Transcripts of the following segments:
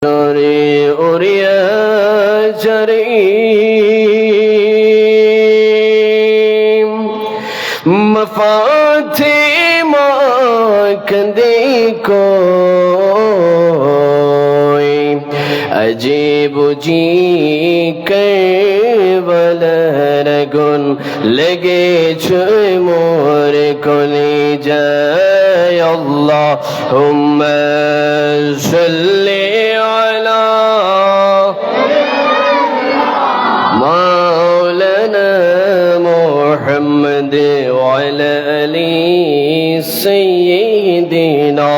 أريا جريم مفاتيح كندي کوئی عجیب جی کربل رگن لگے چھوئے مور کلی جائے اللہم صلی علی مولانا محمد وعلى آل سيدنا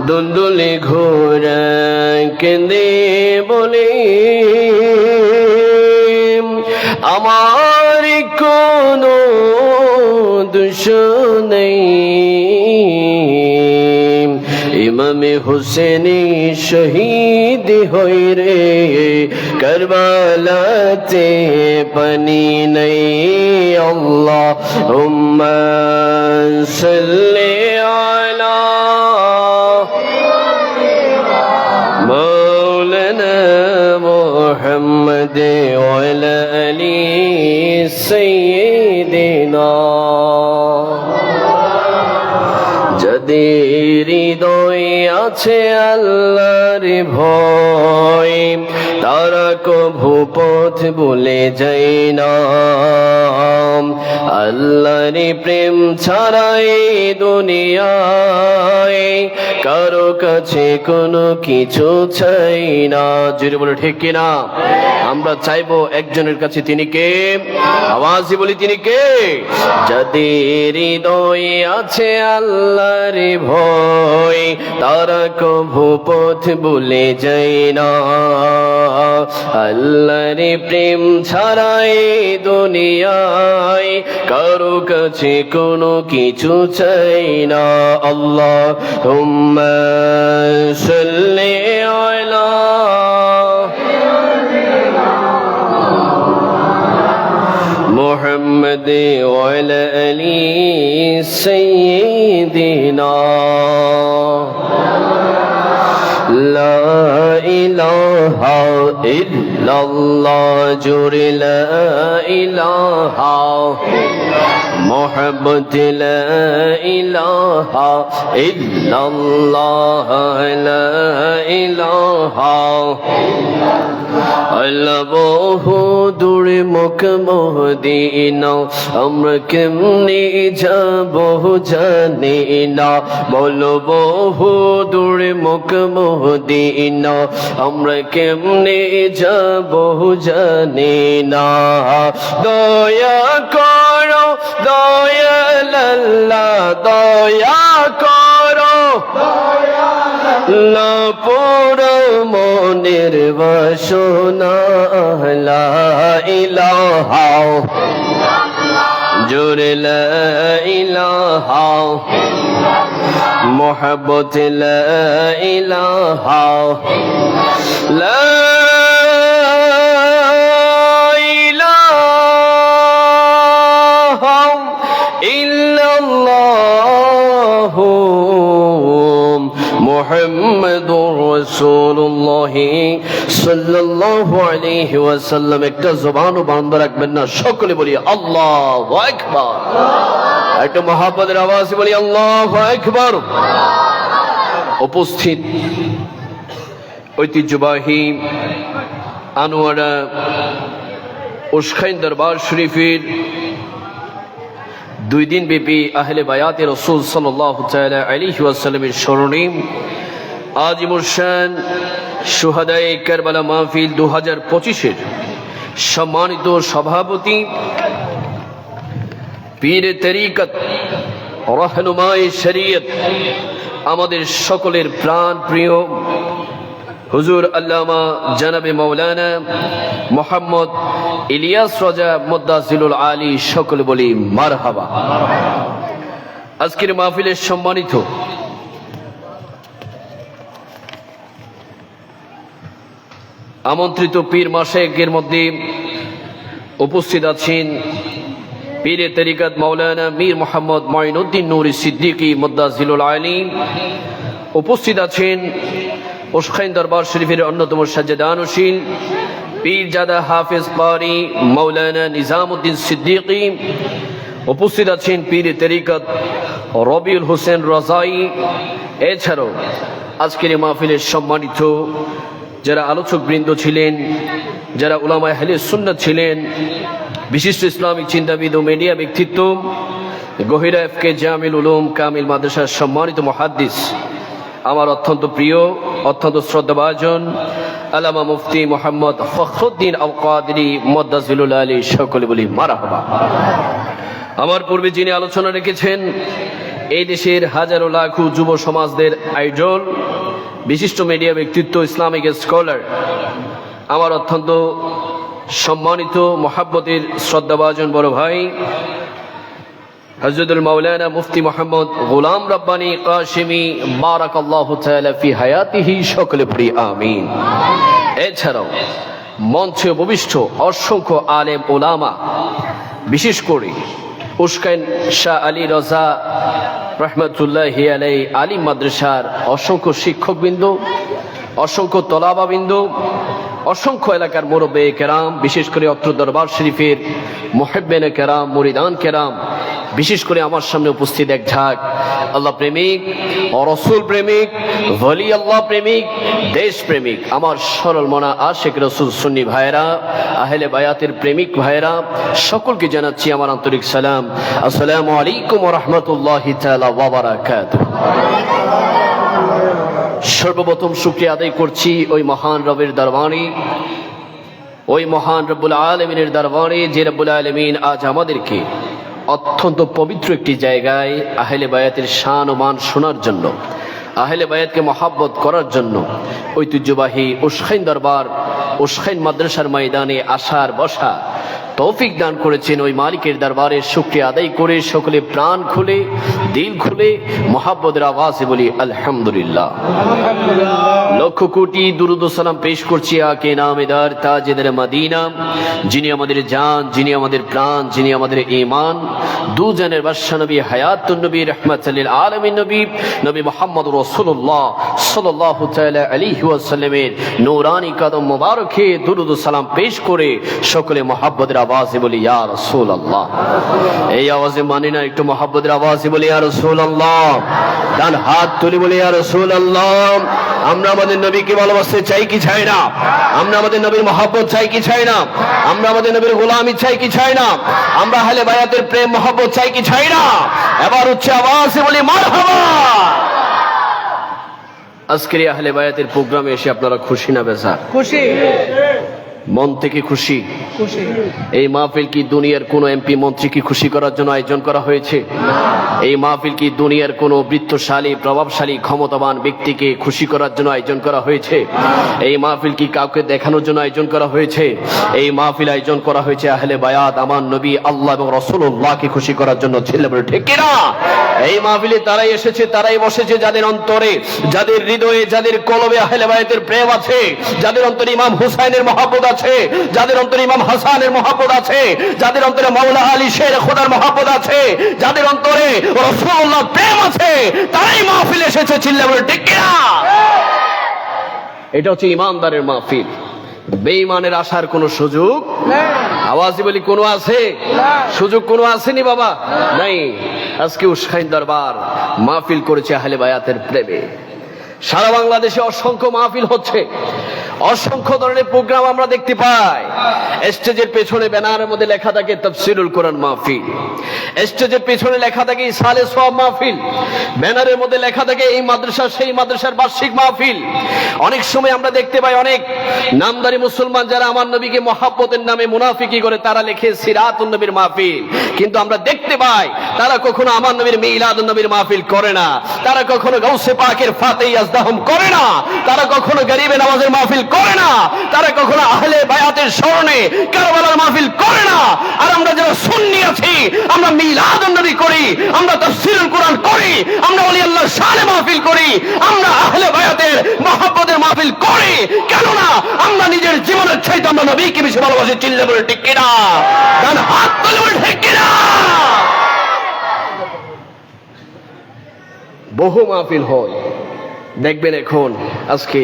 দুলদুলি ঘোড়া কেঁদে বলে আমার কোনো দোষ নেই, ইমামে হুসেন শহীদ হই রে কারবালাতে পানি নেই। আল্লাহুম্মা সাল্লি আলা مولانا محمد وعلى آل سيدنا যাদের হৃদয়ে আছে আল্লাহর ভয় তারা কভু পথ ভুলে যায় না। আল্লাহর প্রেম ছাড়া এই দুনিয়ায় কারো কাছে কোনো কিছু চাই না। জোরে বলে ঠিক কিনা? আমরা চাইবো একজনের কাছে, তিনি কে? আওয়াজে বলি তিনি কে? যাদের হৃদয়ে আছে আল্লাহর ভয় তারা কভু পথ ভুলে যায় না। আল্লাহর প্রেম ছাড়া এই দুনিয়ায় কারো কাছে কোনো কিছু চাই না। আল্লাহুম্মা সাল্লি আলা محمد وعلى آل سيدنا لا إله إلا الله جور لا إله محبت لا إله إلا الله لا إله আল্লাহ বহু দূরে মুখ মদিনা আমরা কেমনে যাব জানি না। বলো বহু দূরে মুখ মদিনা আমরা কেমনে যাব জানি না। দয়া করো দয়াল আল্লাহ দয়া করো লা পুরো মনের বাসনা লা ইলাহা জোরে লা ইলাহা মুহাব্বত লা ইলাহা লা ইলাহা ইল্লাল্লাহ মুহাম্মাদুর রাসূলুল্লাহ সাল্লাল্লাহু আলাইহি ওয়াসাল্লাম। একটা জবানও বন্ধ রাখবেন না, সকলে বলি আল্লাহু আকবার। একটা মহব্বতের আওয়াজে বলি আল্লাহু আকবার। উপস্থিত ঐতিহ্যবাহী আনোয়ারা উসখাইন দরবার শরীফের 2 দিন ব্যাপী আহলে বায়াতে রাসূল সাল্লাল্লাহু তাআলা আলাইহি ওয়াসাল্লামের স্মরণে আজিমুল শান শুহাদায়ে কারবালা মাহফিল 2025-এর সম্মানিত সভাপতি পীরে তরিকত রাহনুমায়ে শরীয়ত আমাদের সকলের প্রাণ প্রিয় হুজুর আল্লামা জনাবে মাওলানা মোহাম্মদ ইলিয়াস রাজা মুদ্দাসিলুল আলী, সকলে বলি মারহাবা। আজকের মাহফিলের সম্মানিত আমন্ত্রিত পীর মাশায়েখের মধ্যে উপস্থিত আছেন পীরে তরিকত মাওলানা মীর মোহাম্মদ মঈনুদ্দিন নূরি সিদ্দিকী মুদ্দাসিলুল আলী, উপস্থিত আছেন উশখাইন দরবার শরীফের অন্যতম সাজ্জাদানুশীল পীরজাদা হাফেজ কারি মাওলানা নিজামউদ্দিন সিদ্দিকী। উপস্থিত আছেন পীর তরিকত রবিউল হোসেন রাজাই। এছাড়াও আজকের এই মাহফিলের সম্মানিত যারা আলোচক বৃন্দ ছিলেন, যারা উলামায়ে আহলে সুন্নাত ছিলেন, বিশিষ্ট ইসলামিক চিন্তাবিদ ও মিডিয়া ব্যক্তিত্ব, গহিরা এফকে জামিল উলুম কামিল মাদ্রাসার সম্মানিত মুহাদ্দিস, আমার অত্যন্ত প্রিয়, অত্যন্ত শ্রদ্ধাভাজন আল্লামা মুফতি মোহাম্মদ ফখরুদ্দিন আল কাদেরী মুদ্দাসিলুল আলী, সকলে বলি মারহাবা। আমার পূর্বে যিনি আলোচনা রেখেছেন, এই দেশের হাজারো লাখো যুব সমাজদের আইডল, বিশিষ্ট মিডিয়া ব্যক্তিত্ব, ইসলামিক স্কলার, আমার অত্যন্ত সম্মানিত মোহাব্বতের শ্রদ্ধাভাজন বড় ভাই হযরতুল মাওলানা মুফতি মোহাম্মদ গোলাম রব্বানী কাশিমি বারাকাল্লাহু তাআলা ফি হায়াতিহি, সকলে পড়ি আমিন। এছাড়াও মঞ্চে উপবিষ্ট অসংখ্য আলেম ওলামা, বিশেষ করে উশখাইন শাহ আলী রাজা রহমাতুল্লাহি আলাইহি আলিম মাদ্রাসার অসংখ্য শিক্ষকবৃন্দ, অসংখ্য তলাবাবৃন্দ, অসংখ্য এলাকার মুরব্বে কেরাম, বিশেষ করে অত্র দরবার শরীফের মুহিব্বিনে কেরাম, মুরিদান কেরাম, বিশেষ করে আমার সামনে উপস্থিত এক ঝাঁক আল্লাহ প্রেমিক, রসুল প্রেমিক, ওলি আল্লাহ প্রেমিক, দেশ প্রেমিক, আমার সরল মনা আশিক রসুল সুন্নি ভাইরা, আহলে বায়াতের প্রেমিক ভাইরা, সকলকে জানাচ্ছি আমার আন্তরিক সালাম। আসসালামু আলাইকুম ওয়া রাহমাতুল্লাহি তাআলা ওয়া বারাকাতুহু। সর্বপ্রথম শুকরিয়া আদায় করছি ওই মহান রবের দরবারে, ওই মহান রব্বুল আলামিনের দরবারে, যে রব্বুল আলামিন আজ আমাদেরকে অত্যন্ত পবিত্র একটি জায়গায় আহলে বায়াতের শান ও মান শোনার জন্য, আহলে বায়াতকে মহাব্বত করার জন্য ঐতিহ্যবাহী উশখাইন দরবার, উশখাইন মাদ্রাসার ময়দানে আসার বসা তৌফিক দান করেছেন। ওই মালিকের দরবারে শুকরিয়া আদায় করে সকলে প্রাণ খুলে, দিল খুলে মহাব্বতের আওয়াজে বলি আলহামদুলিল্লাহ। লক্ষ কোটি দুরুদ ও সালাম পেশ করছি আকে নামেদার তাজেদার মদিনা, যিনি আমাদের জান, যিনি আমাদের প্রাণ, যিনি আমাদের ঈমান, দু জানের বাদশা নবী, হায়াতুন নবী, রাহমাতুল লিল আলামিন নবী, নবী মুহাম্মদ রাসূলুল্লাহ সাল্লাল্লাহু তাআলা আলাইহি ওয়াসাল্লামের নূরানি কদম মোবারকে দুরুদ ও সালাম পেশ করে সকলে মহাব্বতের আওয়াজে বলি ইয়া রাসূলুল্লাহ। এই আওয়াজে মানি না, একটু মহাব্বতের আওয়াজে বলি ইয়া রাসূলুল্লাহ। ডান হাত তুলে বলি ইয়া রাসূলুল্লাহ। আমরা আমাদের নবীকে ভালোবাসতে চাই কি চাই না? আমরা আমাদের নবীর মহব্বত চাই কি চাই না? আমরা আমাদের নবীর গোলামি চাই কি চাই না? আমরা আহলে বায়াতের প্রেম মহব্বত চাই কি চাই না? এবার উচ্চ আওয়াজে বলি মারহাবা। আজকের এই আহলে বায়াতের প্রোগ্রামে এসে আপনারা খুশি না বেজার? খুশি, মন থেকে খুশি। এই মাহফিল কি দুনিয়ার কোন এমপি মন্ত্রী কি খুশি করার জন্য আয়োজন করা হয়েছে? এই মাহফিল কি দুনিয়ার কোন বৃত্তশালী, প্রভাবশালী, ক্ষমতাবান ব্যক্তিকে খুশি করার জন্য আয়োজন করা হয়েছে? এই মাহফিল কি কাউকে দেখানোর জন্য আয়োজন করা হয়েছে? এই মাহফিল আয়োজন করা হয়েছে আহলে বায়াত, আমার নবী, আল্লাহ এবং রাসূলুল্লাহকে খুশি করার জন্য। ছেলে বলে ঠিক কিনা? এই মাহফিলে তারাই এসেছে, তারাই বসেছে যাদের অন্তরে, যাদের হৃদয়ে, যাদের কলবে আহলে বায়াতের প্রেম আছে, যাদের অন্তরে ইমাম হুসাইনের মহব্বত আছে, যাদের অন্তরে ইমাম হাসানের মহব্বত আছে, যাদের অন্তরে মাওলা আলী শের খোদার মহব্বত আছে, যাদের অন্তরে রাসূলুল্লাহ প্রেম আছে, তারাই মাহফিলে এসেছে। চিল্লা বলে ঠিক কিনা? এটা হচ্ছে ইমানদারের মাহফিল। বেঈমানের আসার কোনো সুযোগ নেই। আওয়াজে বলি কোনো আছে? সুযোগ কোনো আসেনি বাবা, নাই। আজকে উশখাইন দরবার মাহফিল করেছে আহলে বায়াতের প্রেমে। সারা বাংলাদেশে অসংখ্য মাহফিল হচ্ছে, অসংখ্য ধরনের প্রোগ্রাম আমরা দেখতে পাই। স্টেজের পেছনে ব্যানারের মধ্যে লেখা থাকে তাফসীরুল কোরআন মাহফিল, স্টেজের পেছনে লেখা থাকে ইসালে সওয়াব মাহফিল, ব্যানারের মধ্যে লেখা থাকে এই মাদ্রাসা সেই মাদ্রাসার বার্ষিক মাহফিল। অনেক সময় আমরা দেখতে পাই অনেক নামদারি মুসলমান যারা আমার নবীকে মহব্বতের নামে মুনাফিকি করে, তারা লেখে সিরাতুন নবীর মাহফিল। কিন্তু আমরা দেখতে পাই তারা কখনো আমার নবীর মিলাদুন নবীর মাহফিল করে না, তারা কখনো গাউসে পাকের ফাতেহি আজদাহম করে না, তারা কখনো গরিবে নামাজের মাহফিল করে না, তারা কখনো আহলে বায়াতের স্মরণে কারবালার মাহফিল করে না। আর আমরা যারা সুন্নি আছি, আমরা মিলাদুন নবী করি, আমরা তাফসীরুল কোরআন করি, আমরা ওলি আল্লাহর শানে মাহফিল করি, আমরা আহলে বায়াতের মহব্বতের মাহফিল করি। কেন না? আমরা নিজের জীবনের চাইতে আমরা নবীকে বেশি ভালোবাসি। চিল্লে বলে ঠিক কিনা? ডান হাত তুলে বলে ঠিক কিনা? বহু মাহফিল হয়, দেখবেন এখন আজকে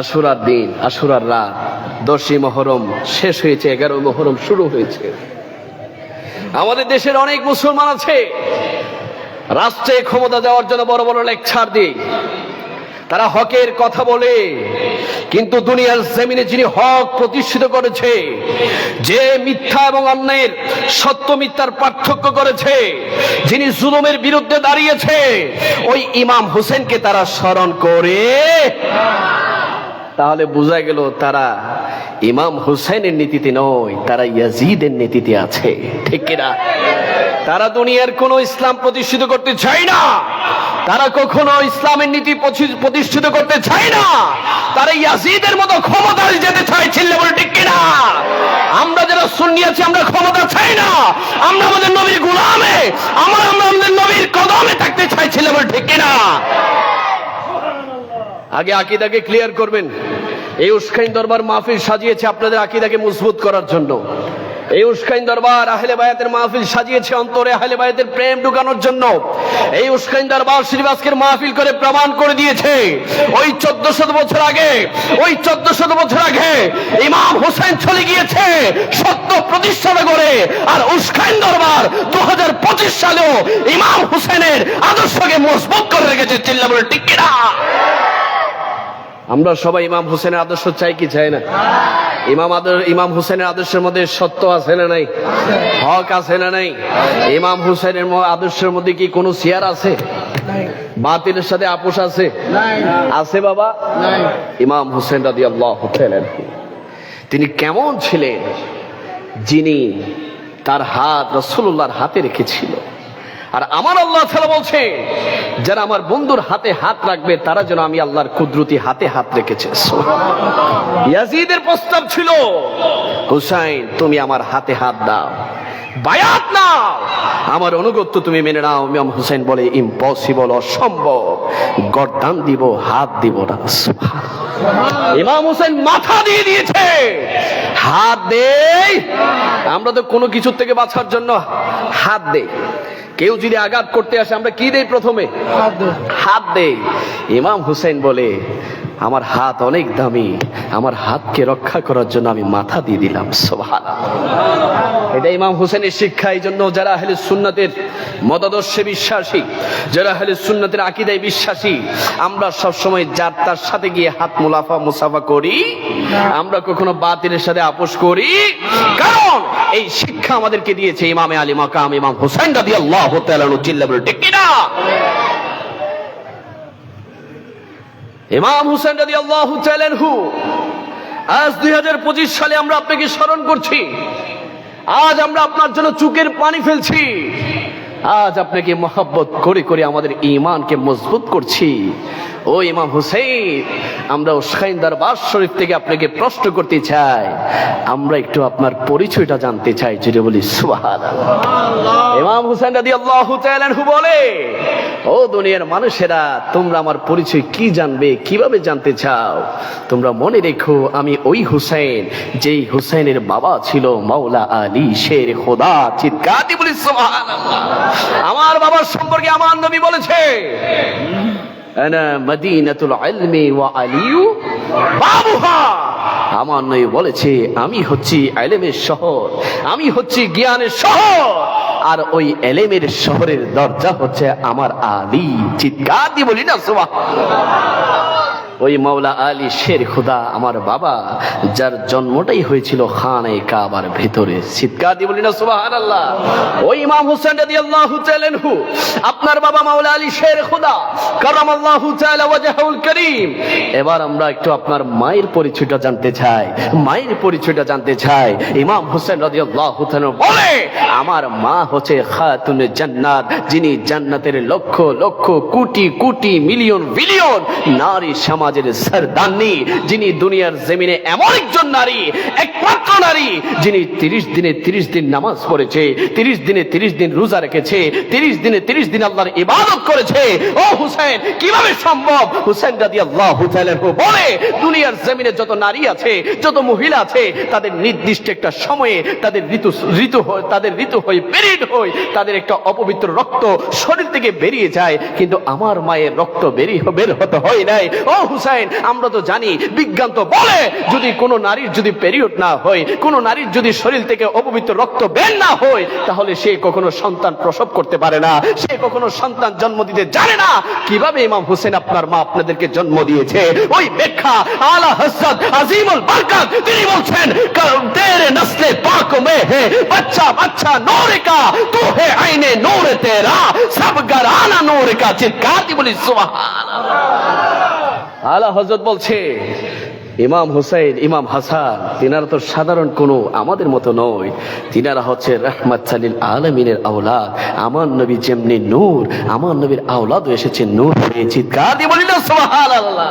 আশুরার দিন, আশুরার রাত, 10ই মহরম শেষ হয়েছে, 11 মহরম শুরু হয়েছে। আমাদের দেশের অনেক মুসলমান আছে রাষ্ট্রে ক্ষমতা যাওয়ার জন্য বড় বড় লেকচার দিয়ে তারা হকের কথা বলে, কিন্তু দুনিয়ার জমিনে যিনি হক প্রতিষ্ঠিত করেছে, যে মিথ্যা এবং অন্যায়ের সত্য মিথ্যার পার্থক্য করেছে, যিনি জুলুমের বিরুদ্ধে দাঁড়িয়েছে, ওই ইমাম হোসেনকে তারা স্মরণ করে, তাহলে বোঝা গেল তারা ইমাম হোসেনের নীতিতে নয়, তারা ইয়াজিদের নীতিতে আছে। ঠিক কিনা? তারা দুনিয়ার কোন ইসলাম প্রতিষ্ঠিত করতে চায় না, তারা কখনো ইসলামের নীতি প্রতিষ্ঠিত করতে চায় না, তারা ইয়াজিদের মতো ক্ষমতায় যেতে চায়। ছিল বলে ঠিক কিনা? আমরা যারা সুন্নি আছি আমরা ক্ষমতা চাই না, আমরা আমাদের নবীর গোলামে, আমরা আমাদের নবীর কদমে থাকতে চাই। ছিল বলে ঠিক কিনা? আগে আকীদাকে ক্লিয়ার করবেন। এই উস্কাইন দরবার মাহফিল সাজিয়েছে আপনাদের আকীদাকে মজবুত করার জন্য। এই উস্কাইন দরবার আহলে বায়াতের মাহফিল সাজিয়েছে অন্তরে আহলে বায়াতের প্রেম ঢুকানোর জন্য। এই উস্কাইন দরবার শরীফ আজকের মাহফিল করে প্রমাণ করে দিয়েছে ওই 1400 বছর আগে, ওই 1400 বছর আগে ইমাম হোসেন চলে গিয়েছে সত্য প্রতিষ্ঠা করে, আর উস্কাইন দরবার 2025 সালেও ইমাম হোসেনের আদর্শকে মজবুত করে রেখেছে। চিল্লা বলে ঠিক কিনা? আমরা সবাই ইমাম হোসেনের আদর্শ চাই কি চাই না? ইমাম হোসেনের আদর্শের মধ্যে সত্য আছে না নাই? হক আছে না নাই? ইমাম হোসেনের আদর্শের মধ্যে কি কোনো শেয়ার আছে? বাতিলের সাথে আপোষ আছে? আছে বাবা? ইমাম হোসেন রাদিয়াল্লাহু তাআলা তিনি কেমন ছিলেন, যিনি তার হাত রাসূলুল্লাহর হাতে রেখেছিল। আর আমার আল্লাহ তাআলা বলছে, যারা আমার বন্ধুর হাতে হাত রাখবে তারা যেন আমি আল্লাহর কুদরতি হাতে হাত রেখেছে। ইয়াজিদের প্রস্তাব ছিল, হুসাইন তুমি আমার হাতে হাত দাও, বায়াত নাও, আমার অনুগত্য তুমি মেনে নাও। ইমাম হুসাইন বলে ইম্পসিবল, অসম্ভব, গর্দান দিব, হাত দিব না। ইমাম হুসাইন মাথা দিয়ে দিয়েছে, হাত দেই। আমরা তো কোনো কিছুর থেকে বাঁচার জন্য হাত দেই। কেউ যদি আঘাত করতে আসে আমরা কি দেই? প্রথমে হাত দেই। ইমাম হুসাইন বলে আমার হাত অনেক দামি, আমার হাতকে রক্ষা করার জন্য আমি মাথা দিয়ে দিলাম। সুবহানাল্লাহ। এটা ইমাম হুসাইনের শিক্ষা। এই জন্য যারা আহলে সুন্নাতের মতাদর্শে বিশ্বাসী, যারা আহলে সুন্নাতের আকীদায় বিশ্বাসী, আমরা সব সময় যার তার সাথে গিয়ে হাত মুসাফা করি, আমরা কখনো বাতিলের সাথে আপোষ করি, কারণ এই শিক্ষা আমাদেরকে দিয়েছে ইমামে আলী মাকাম ইমাম হুসাইন রাদিয়াল্লাহু তাআলা আনহু। চিল্লা বলে ঠিক কিনা? ইমাম হুসাইন রাদিয়াল্লাহু তাআলা আনহু আজ 2025 সালে আমরা আপনাকে স্মরণ করছি। আজ আমরা আপনার জন্য চোখের পানি ফেলছি। আজ আপনাকে মহব্বত করে করে আমাদের ঈমানকে মজবুত করছি। ও ইমাম হুসাইন, আমরা উস্কাইন দরবার শরীফ থেকে আপনাকে প্রশ্ন করতে চাই, আমরা একটু আপনার পরিচয়টা জানতে চাই। যদি বলি সুবহানাল্লাহ। ইমাম হুসাইন রাদিয়াল্লাহু তাআলা আনহু বলে, ও দুনিয়ার মানুষেরা, তোমরা আমার পরিচয় কি জানবে, কিভাবে জানতে চাও? তোমরা মনে রেখো, আমি ওই হুসাইন যেই হুসাইনের বাবা ছিল মাওলা আলী শের খোদা। চিৎকার দিয়ে বলি সুবহানাল্লাহ। আমার বাবার সম্পর্কে আমার নবী বলেছে, আনা মদিনাতুল ইলমি ওয়া আলিয়ু বাবুহা। আমার নবী বলেছে, আমি হচ্ছি ইলমের শহর, আমি হচ্ছি জ্ঞানের শহর, আর ওই ইলমের শহরের দরজা হচ্ছে আমার আলী। চিৎকার দিয়ে বলি না সুবহানাল্লাহ। ওই মাওলা আলী শের খোদা আমার বাবা, যার জন্মটাই হয়েছিল খানে কাবার ভিতরে। চিৎকার দিয়ে বলি না সুবহানাল্লাহ। ওই ইমাম হুসাইন রাদিয়াল্লাহু তাআলা আনহু, আপনার বাবা মাওলা আলী শের খোদা কারামাল্লাহু তাআলা ওয়াজহুল করিম। এবার আমরা একটু আপনার মায়ের পরিচয়টা জানতে চাই, মায়ের পরিচয়টা জানতে চাই। ইমাম হুসাইন রাদিয়াল্লাহু তাআলা বলে, আমার মা হচ্ছে খাতুনে জান্নাত, যিনি জান্নাতের লক্ষ লক্ষ কোটি কোটি মিলিয়ন বিলিয়ন নারী সমাজ সমাজের সরদারনি, যিনি দুনিয়ার জমিনে এমন একজন নারী, একমাত্র নারী যিনি 30 দিনে 30 দিন নামাজ পড়েছে, 30 দিনে 30 দিন রোজা রেখেছে, 30 দিনে 30 দিন আল্লাহর ইবাদত করেছে। ও হুসাইন, কিভাবে সম্ভব? হুসাইন রাদিয়াল্লাহু তাআলা বলে, দুনিয়ার জমিনে যত নারী আছে, যত মহিলা আছে, তাদের নির্দিষ্ট একটা সময়ে তাদের ঋতু হয়, পিরিয়ড হয়, তাদের একটা অপবিত্র রক্ত শরীর থেকে বেরিয়ে যায়, কিন্তু আমার মায়ের রক্ত বের হতে হয় নাই। ও হুসাইন, আমরা তো জানি, বিজ্ঞান তো বলে, যদি কোনো নারীর যদি পিরিয়ড না হয়, কোনো নারীর যদি শরীর থেকে অপবিত্র রক্ত বের না হয়, তাহলে সে কখনো সন্তান প্রসব করতে পারে না, সে কখনো সন্তান জন্ম দিতে জানে না। কিভাবে ইমাম হুসেন আপনার মা আপনাদেরকে জন্ম দিয়েছে? ওই ব্যাখ্যা আলা হযরত আজিমুল বরকত তিনি বলছেন, তেরে নসলে পাক মে হে বাচ্চা বাচ্চা নূর কা, তু হে আইনে নূর তেরা, সব গরানা নূর কা। চিৎকার দিয়ে বলি সুবহানাল্লাহ। আলা হযরত বলছে, ইমাম হুসাইন, ইমাম হাসান, তিনারা তো সাধারণ কোনো আমাদের মতো নয়, তিনারা হচ্ছে রাহমাতুল লিল আলামিনের আওলাদ। আমার নবী যেমনি নূর, আমার নবীর আওলাদও এসেছে নূর হয়ে। চিৎকার দিয়ে বলি না সুবহানাল্লাহ।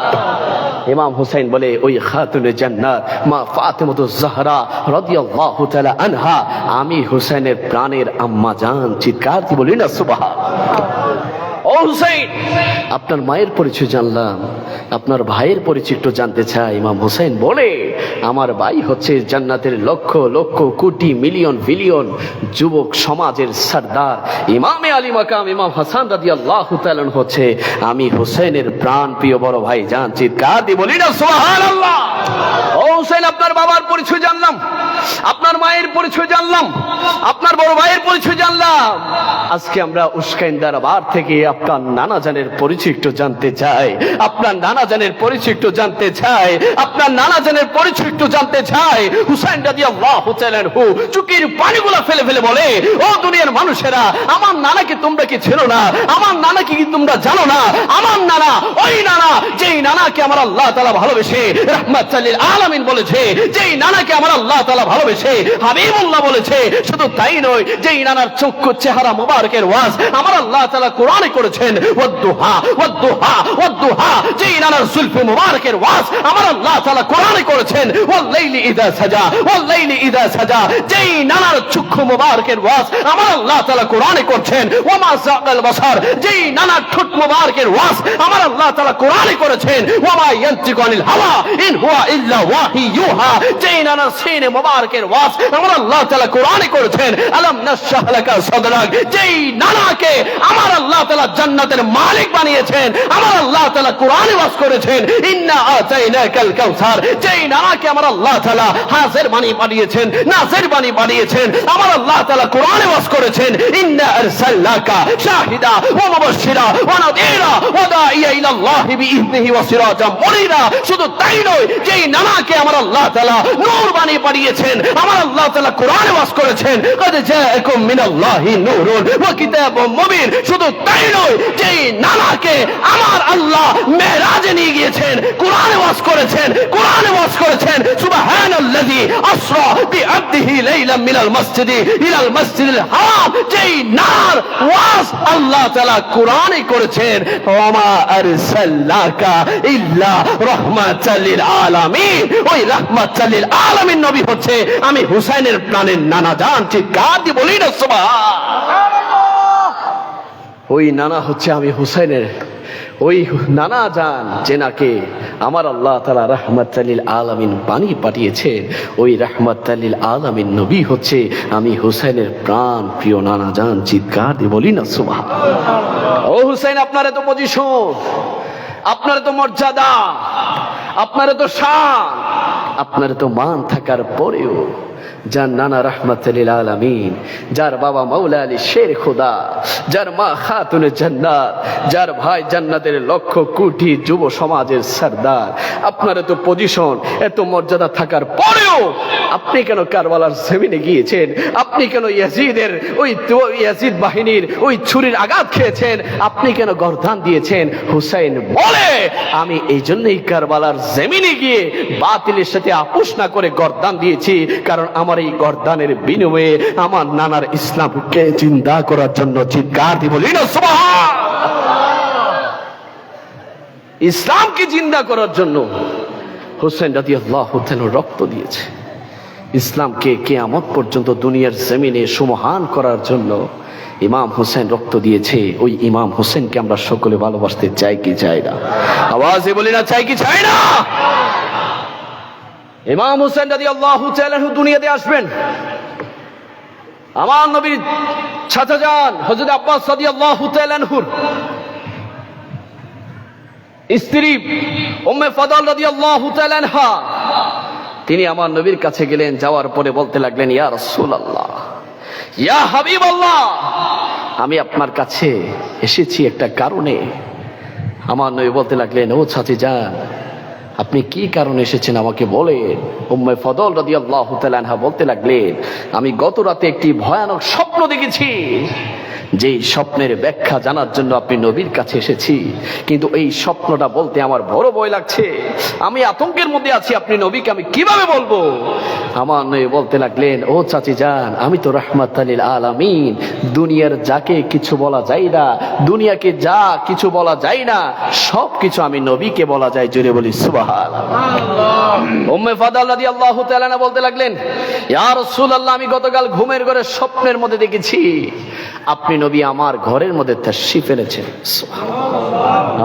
ইমাম হুসাইন বলে, ওই খাতুনে জান্নাত মা ফাতেমাতুজ জাহরা রাদিয়াল্লাহু তাআলা আনহা, আমি হুসাইনের প্রাণের আম্মা জান। চিৎকার দিয়ে বলি না সুবহানাল্লাহ। ও হুসাইন, আপনার মায়ের পরিচয় জানলাম, আপনার ভাইয়ের পরিচয় একটু জানতে চাই। ইমাম হুসাইন বলে, আমার ভাই হচ্ছে জান্নাতের লক্ষ লক্ষ কোটি মিলিয়ন বিলিয়ন যুবক সমাজের সরদার ইমামে আলী মাকাম ইমাম হাসান রাদিয়াল্লাহু তাআলা হচ্ছে আমি হুসাইনের প্রাণ প্রিয় বড় ভাই জান। চিৎকার দিয়ে বলি না সুবহানাল্লাহ। ও হুসাইন, আপনার বাবার পরিচয় জানলাম, আপনার মায়ের পরিচয় জানলাম, আপনার বড় ভাইয়ের পরিচয় জানলাম। আজকে আমরা উস্কাইন দরবার থেকে আপনার নানা জানের পরিচয় একটু জানতে চাই, আপনার নানা জানের পরিচয় একটু জানতে চাই, আপনার নানা জানের পরিচয় একটু জানতে চাই। হুসাইন রাদিয়াল্লাহু তাআলা চোখের পানিগুলো ফেলে ফেলে বলে, ও দুনিয়ার মানুষেরা, আমার নানাকে তোমরা কি ছেড়ো না? আমার নানাকে কি তোমরা জানো না? আমার নানা ওই নানা, যেই নানাকে আমার আল্লাহ তাআলা ভালোবেসে রাহমাতুল লিল আলামিন বলেছে, যেই নানাকে আমার আল্লাহ তাআলা ভালোবেসে হাবিবুল্লাহ বলেছে। শুধু তাই নয়, যেই নানার চক্ষু চেহারা মোবারকের ওয়াজ আমার আল্লাহ তাআলা কোরআনে করেছেন, ওয়াদ্দুহা ওয়াদ্দুহা ওয়াদ্দুহা, যেই নানার জুলফে মোবারকের ওয়াজ আমার আল্লাহ তাআলা কোরআনে করেছেন, ওয়াল্লাইলি ইযা সাজা ওয়াল্লাইলি ইযা সাজা, যেই নানার চক্ষু মোবারকের ওয়াজ আমার আল্লাহ তাআলা কোরআনে করছেন, ওয়ামা যাগাল বাসার, যেই নানার ঠোঁট মোবারকের ওয়াজ আমার আল্লাহ তাআলা কোরআনে করেছেন, ওয়ামা ইয়ানতিকু আনিল হাওয়া ইন হুয়া ইল্লা ওয়াহি ইউহা, যেই নানার সিনে মোবারকের ওয়াজ আমার আল্লাহ তাআলা কোরআনে করেছেন, আলাম নাশরাহ লাকা সাদরাক, যেই নানাকে আমার আল্লাহ তাআলা জান্নাতের মালিক বানিয়েছেন আমার আল্লাহ তাআলা কোরআনে ওয়াজ করেছেন, ইন্না আতাইনাকাল কাউসার, যেই নানাকে আমার আল্লাহ তাআলা হাজির বানি বানিয়েছেন, নাজির বানি বানিয়েছেন আমার আল্লাহ তাআলা কোরআনে ওয়াজ করেছেন, ইন্না আরসালনাকা শাহিদা ওয়া মুবাশশিরা ওয়া নাযীরা ওয়া দাইয়া ইলাল্লাহি বিইذনিহি ওয়া সিরাজাম মুনীরা। শুধু তাই নয়, যেই নানাকে আমার আল্লাহ তাআলা নূর বানিয়ে পাঠিয়েছেন আমার আল্লাহ তাআলা কোরআনে ওয়াজ করেছেন, কদ জাআকুম মিনাল্লাহি নূরুন ওয়া কিতাবুম মুবিন। শুধু তাই নয়, যেই নানাকে আমার আল্লাহ মেরাজে নিয়ে গিয়েছেন কোরআনে ওয়াজ করেছেন, কোরআনে ওয়াজ করেছেন, সুবহানাল্লাযী আসরা বিআবদিহি লাইলাম মিনাল মাসজিদি ইলাল মাসজিদিল হারাম, যেই নার ওয়াজ আল্লাহ তাআলা কোরআনে করেছেন, ওয়া আরসালনাকা ইল্লা রাহমাতাল লিল আলামিন। ওই রাহমাতাল লিল আলামিন নবী হচ্ছে আমি হুসাইনের প্রাণের নানা জান। চিৎকার দিয়ে বলি না সুবহানাল্লাহ। ওই নানা হচ্ছে আমি হুসাইনের ওই নানা জান, যেনাকে আমার আল্লাহ তাআলা রাহমাতুল লিল আলামিন বানিয়ে পাঠিয়েছেন। ওই রাহমাতুল লিল আলামিন নবী হচ্ছে আমি হুসাইনের প্রাণ প্রিয় নানা জান। চিৎকার দিয়ে বলি না সুবহানাল্লাহ। ও হুসাইন, আপনার এত পজিশন, আপনার তো মর্যাদা, আপনার তো শান, আপনার তো মান থাকার পরেও যার নানা রাহমাতুল লিল আলামিন, যার বাবা মাওলা আলী শের খোদা, যার মা খাতুনে জান্নাত, যার ভাই জান্নাতের লক্ষ কোটি যুব সমাজের সরদার, আপনার এত পজিশন, এত মর্যাদা থাকার পরেও আপনি কেন কারবালার জমিনে গিয়েছেন? আপনি কেন ইয়াজিদের ওই ইয়াজিদ বাহিনীর ওই ছুরির আঘাত খেয়েছেন? আপনি কেন গর্দান দিয়েছেন? হুসাইন বলে, আমি এই জন্যই কারবালার জমিনে গিয়ে বাতিলের সাথে আপোষ না করে গর্দান দিয়েছি, কারণ আমার এই গর্দানের বিনিময়ে আমার নানার ইসলামকে জিন্দা করার জন্য। চিৎকার দিয়ে বলি না সুবহানাল্লাহ। ইসলামকে জিন্দা করার জন্য হুসাইন রাদিয়াল্লাহু তাআলা রক্ত দিয়েছে। ইসলামকে কিয়ামত পর্যন্ত দুনিয়ার জমিনে সুমহান করার জন্য ইমাম হুসেন রক্ত দিয়েছে। ওই ইমাম হুসেনকে আমরা সকলে ভালোবাসতে চাই কি চাই না? আওয়াজে বলি না, চাই কি চাই না? ইমাম হুসেন রাদিয়াল্লাহু তাআলা দুনিয়াতে আসবেন, আমার নবীর চাচা যান হযরত আব্বাস রাদিয়াল্লাহু তাআলা স্ত্রী উম্মে ফাদল রাদিয়াল্লাহু তাআলা আনহা, তিনি আমার নবীর কাছে গেলেন। যাওয়ার পরে বলতে লাগলেন, ইয়া রাসূলুল্লাহ, ইয়া হাবিবাল্লাহ, আমি আপনার কাছে এসেছি একটা কারণে। আমার নবী বলতে লাগলেন, ও চাচি যান, আপনি কি কারণে এসেছেন আমাকে বলেন। উম্মে ফাদল রাদিয়াল্লাহু তাআলা আনহা বলতে লাগলেন, আমি গত রাতে একটি ভয়ানক স্বপ্ন দেখেছি। যেই স্বপ্নের ব্যাখ্যা জানার জন্য আপনি নবীর কাছে এসেছি, কিন্তু এই স্বপ্নটা বলতে আমার বড় ভয় লাগছে, আমি আতঙ্কের মধ্যে আছি, আপনি নবীকে আমি কিভাবে বলবো? আমার নবী বলতে লাগলেন, ও চাচি যান, আমি তো রাহমাতাল লিল আলামিন, দুনিয়ার যাকে কিছু বলা যায় না, দুনিয়াকে যা কিছু বলা যায় না, সব কিছু আমি নবীকে বলা যায়। জোরে বলি সুবহানাল্লাহ। উম্মে ফাদল রাদিয়াল্লাহু তাআলা বলতে লাগলেন, ইয়া রাসূলুল্লাহ, আমি গতকাল ঘুমের ঘরে স্বপ্নের মধ্যে দেখেছি আপনি নবী আমার ঘরের মধ্যে তাশরিফ এনেছেন।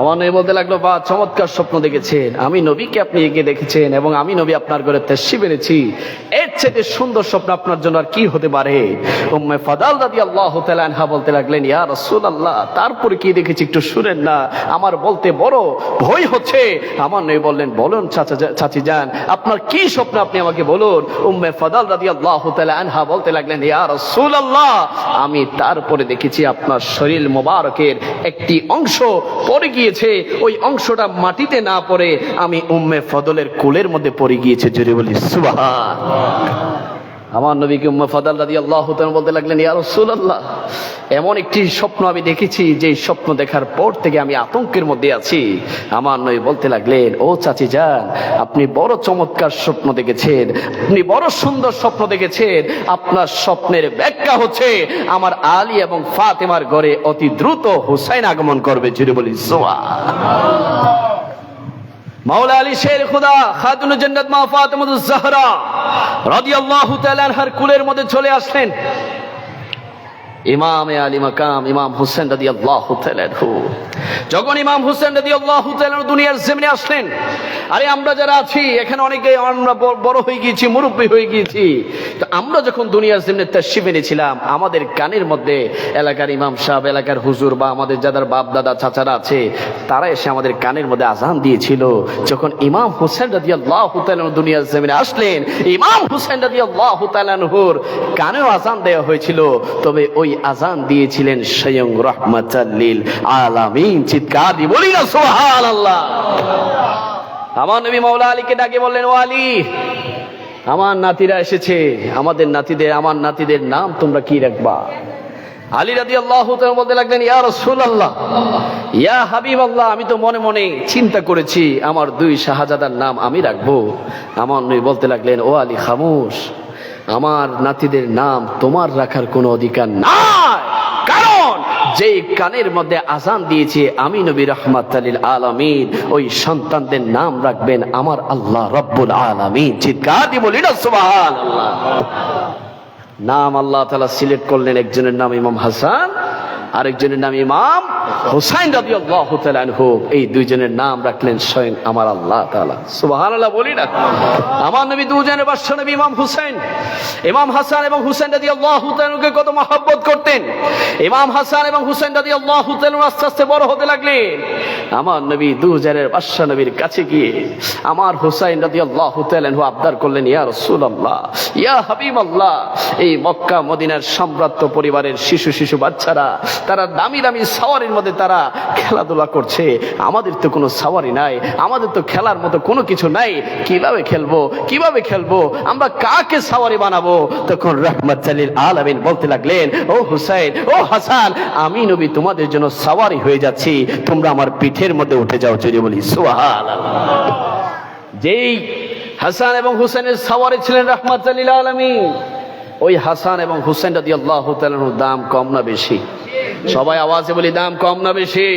আমার নবী বলতে লাগলো, বা চমৎকার স্বপ্ন দেখেছেন, আমি নবীকে আপনি এগিয়ে দেখেছেন এবং আমি নবী আপনার ঘরে তাশরিফ এনেছি, এর চেয়ে সুন্দর স্বপ্ন আপনার জন্য আর কি হতে পারে? উম্মে ফাদল রাদিয়াল্লাহু তাআলা আনহা বলতে লাগলেন, ইয়া রাসূলুল্লাহ, তারপরে কি দেখেছি একটু শুনেন না, আমার বলতে বড় ভয় হচ্ছে। আমার নবী বললেন, বলুন চাচি যান, আপনার কি স্বপ্ন আপনি আমাকে বলুন। উম্মে ফাদল রাদিয়াল্লাহু তাআলা আনহা বলতে লাগলেন, ইয়া রাসূলুল্লাহ, আমি তারপরে দেখেছি আপনার শরীর মোবারকের একটি অংশ পড়ে গিয়েছে, ওই অংশটা মাটিতে না পড়ে আমি উম্মে ফাদলের কোলের মধ্যে পড়ে গিয়েছে। জোরে বলি সুবহানাল্লাহ। আমার নবীকে উম্মে ফাদল রাদিয়াল্লাহু তাআলা বলতে লাগলেন, ইয়া রাসূলুল্লাহ, এমন একটি স্বপ্ন আমি দেখেছি, যে স্বপ্ন দেখার পর থেকে আমি আতঙ্কের মধ্যে আছি। আমার নবী বলতে লাগলেন, ও চাচি যান, আপনি বড় চমৎকার স্বপ্ন দেখেছেন, আপনি বড় সুন্দর স্বপ্ন দেখেছেন। আপনার স্বপ্নের ব্যাখ্যা হচ্ছে আমার আলী এবং ফাতেমার ঘরে অতি দ্রুত হুসাইন আগমন করবে। জোরে বলি সুবহানাল্লাহ। মাওলা আলী শের খুদা খাতুন জান্নাত মা ফাতেমাতুজ জাহরা রাদিয়াল্লাহু তাআলা আনহার কুলের মধ্যে চলে আসলেন ইমামে আলী মাকাম ইমাম হুসেন রাদিয়াল্লাহু তাআলা আনহু। যখন ইমাম হুসেন রাদিয়াল্লাহু তাআলা দুনিয়ার জমিনে আসলেন, আরে আমরা যারা আছি এখানে অনেকে আমরা বড় হয়ে গিয়েছি, মুরব্বী হয়ে গিয়েছি, তো আমরা যখন দুনিয়ার জমিনে তাশরিফ এনেছিলাম, আমাদের কানের মধ্যে এলাকার ইমাম সাহেব, এলাকার হুজুর বা আমাদের যাদের বাপ দাদা চাচারা আছে, তারা এসে আমাদের কানের মধ্যে আজান দিয়েছিল। যখন ইমাম হুসেন রাদিয়াল্লাহু তাআলা দুনিয়ার জমিনে আসলেন, ইমাম হুসেন রাদিয়াল্লাহু তাআলা আনহুর কানেও আজান দেওয়া হয়েছিল, তবে ওই আজান দিয়েছিলেন স্বয়ং রাহমাতাল লিল আলামিন। চিৎকার দিয়ে বলি না সুবহানাল্লাহ। আমার নবী মাওলা আলীকে ডাকে বললেন, ও আলী, আমার নাতিরা এসেছে, আমার নাতিদের নাম তোমরা কি রাখবা? আলী রাদিয়াল্লাহু তাআলা বলতে লাগলেন, ইয়া রাসূলুল্লাহ, ইয়া হাবিবাল্লাহ, আমি তো মনে মনে চিন্তা করেছি আমার দুই শাহজাদার নাম আমি রাখবো। আমার নবী বলতে লাগলেন, ও আলী খামোশ, আমার নাতিদের নাম তোমার রাখার কোনো অধিকার নাই, কারণ যেই কানের মধ্যে আজান দিয়েছে আমি নবী রাহমাতাল লিল আলামিন, ওই সন্তানদের নাম রাখবেন আমার আল্লাহ রাব্বুল আলামিন। চিৎকার দিয়ে বলি না সুবহানাল্লাহ। নাম আল্লাহ তাআলা সিলেক্ট করলেন, একজনের নাম ইমাম হাসান, আরেকজনের নাম ইমাম হুসাইন রাদিয়াল্লাহু তাআলা আনহু। এই দুইজনের নাম রাখলেন স্বয়ং আমার আল্লাহ তাআলা। সুবহানাল্লাহ বলি না। আমার নবী দুজনের বাদশা নবী ইমাম হুসাইন, ইমাম হাসান এবং হুসাইন রাদিয়াল্লাহু তাআলাকে কত মহব্বত করতেন। ইমাম হাসান এবং হুসাইন রাদিয়াল্লাহু তাআলা আস্তে আস্তে বড় হতে লাগলেন। আমার নবী দুজনের বাদশা নবীর কাছে গিয়ে আমার হুসাইন রাদিয়াল্লাহু তাআলা আবদার করলেন, ইয়া রাসূলুল্লাহ, ইয়া হাবিবাল্লাহ, এই মক্কা মদিনার সম্ভ্রান্ত পরিবারের শিশু বাচ্চারা তারা দামি দামি সাওয়ারির মধ্যে তারা খেলাধুলা করছে, আমাদের তো কোনো সাওয়ারি নাই, আমাদের তো খেলার মতো কোনো কিছু নাই, কিভাবে খেলবো, আমরা কাকে সাওয়ারি বানাবো? তখন রাহমাতাল লিল আলামিন বলতে লাগলেন, ও হুসাইন, ও হাসান, আমি নবী তোমাদের জন্য সাওয়ারি হয়ে যাচ্ছি, তোমরা আমার পিঠের মধ্যে উঠে যাও। জোরে বলি সুবহানাল্লাহ। যেই হাসান এবং হুসাইনের সাওয়ারি ছিলেন রাহমাতাল লিল আলামিন, ওই হাসান এবং হুসাইন রাদিয়াল্লাহু তাআলার দাম কম না বেশি? সবাই আওয়াজে বলি দাম কম না বেশি?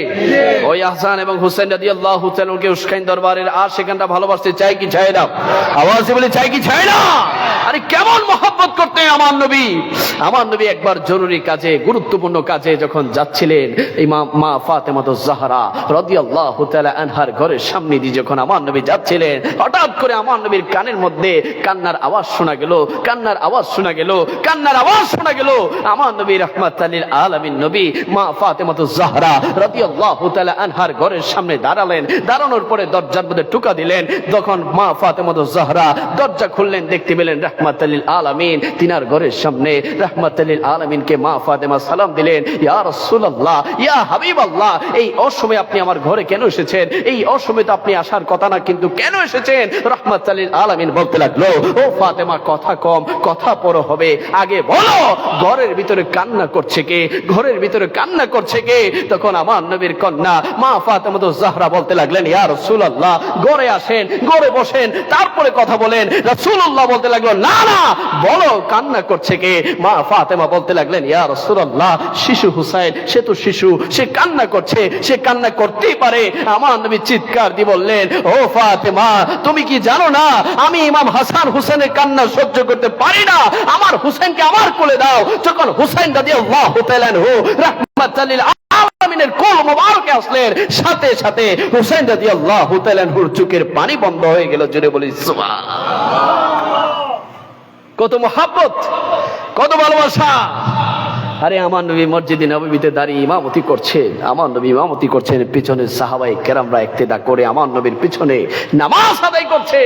ওই হাসান এবং হুসেন রাদিয়াল্লাহু তাআলাকে উস্কাইন দরবারের আর সেখানটা ভালোবাসতে চাই কি চাই না? আওয়াজে বলি চাই কি চাই না? আরে কেমন মহব্বত করতেন আমার নবী! আমার নবী একবার জরুরি কাজে, গুরুত্বপূর্ণ কাজে যখন যাচ্ছিলেন, ইমাম মা ফাতেমাতুজ জাহরা রাদিয়াল্লাহু তাআলা আনহার ঘরের সামনে দিয়ে যখন আমার নবী যাচ্ছিলেন, হঠাৎ করে আমার নবীর কানের মধ্যে কান্নার আওয়াজ শোনা গেল, কান্নার আওয়াজ শোনা গেল, কান্নার আওয়াজ শোনা গেল। আমার নবী রাহমাতাল লিল আলামিন নবী মা ফাতেমাতুজ জাহরা রাদিয়াল্লাহু তাআলা আনহার ঘরের সামনে দাঁড়ালেন। দাঁড়ানোর পরে দরজার মধ্যে টোকা দিলেন। তখন মা ফাতেমাতুজ জাহরা দরজা খুললেন, দেখতে পেলেন রাহমাতাল লিল আলামিন তিনার ঘরের সামনে। রাহমাতাল লিল আলামিনকে মা ফাতেমা সালাম দিলেন, ইয়া রাসূলুল্লাহ, ইয়া হাবিবাল্লাহ, এই অসময়ে আপনি আমার ঘরে কেন এসেছেন? এই অসময়ে তো আপনি আসার কথা না, কিন্তু কেন এসেছেন? রাহমাতাল লিল আলামিন বলতে লাগলো, ও ফাতেমা, কথা কম, কথা পরে হবে, আগে বলো ঘরের ভিতরে কান্না করছে কে? ঘরের ভিতরে কান্না করছে কে? তখন আমার নবীর কন্যা মা ফাতেমাতুজ জাহরা বলতে লাগলেন, ইয়া রাসূলুল্লাহ, ঘরে আসেন, ঘরে বসেন, তারপরে কথা বলেন। রাসূলুল্লাহ বলতে লাগলো, না না, বলো কান্না করছে কে? মা ফাতেমা বলতে লাগলেন, ইয়া রাসূলুল্লাহ, শিশু হুসাইন, সে তো শিশু, সে কান্না করছে, সে কান্না করতেই পারে। আমার নবী চিৎকার দিয়ে বললেন, ও ফাতেমা, তুমি কি জানো না আমি ইমাম হাসান হুসেনের কান্না সহ্য করতে পারি না? আমার হুসেনকে আমার কোলে দাও। যখন হুসাইন রাদিয়াল্লাহু তাআলা আনহু রাহমাতাল লিল আলামিনের কোল মোবারকে আসলেন, সাথে সাথে হুসাইন রাদিয়াল্লাহু তাআলা আনহুর চোখের পানি বন্ধ হয়ে গেল। জোরে বলি সুবহানাল্লাহ। কত মহব্বত, কত ভালোবাসা! আরে আমার নবী মসজিদে নববীতে দাঁড়িয়ে ইমামতি করছেন, আমার নবী ইমামতি করছেন, পিছনে সাহাবায়ে কেরামরা ইক্তেদা করে আমার নবীর পিছনে নামাজ আদায় করছে।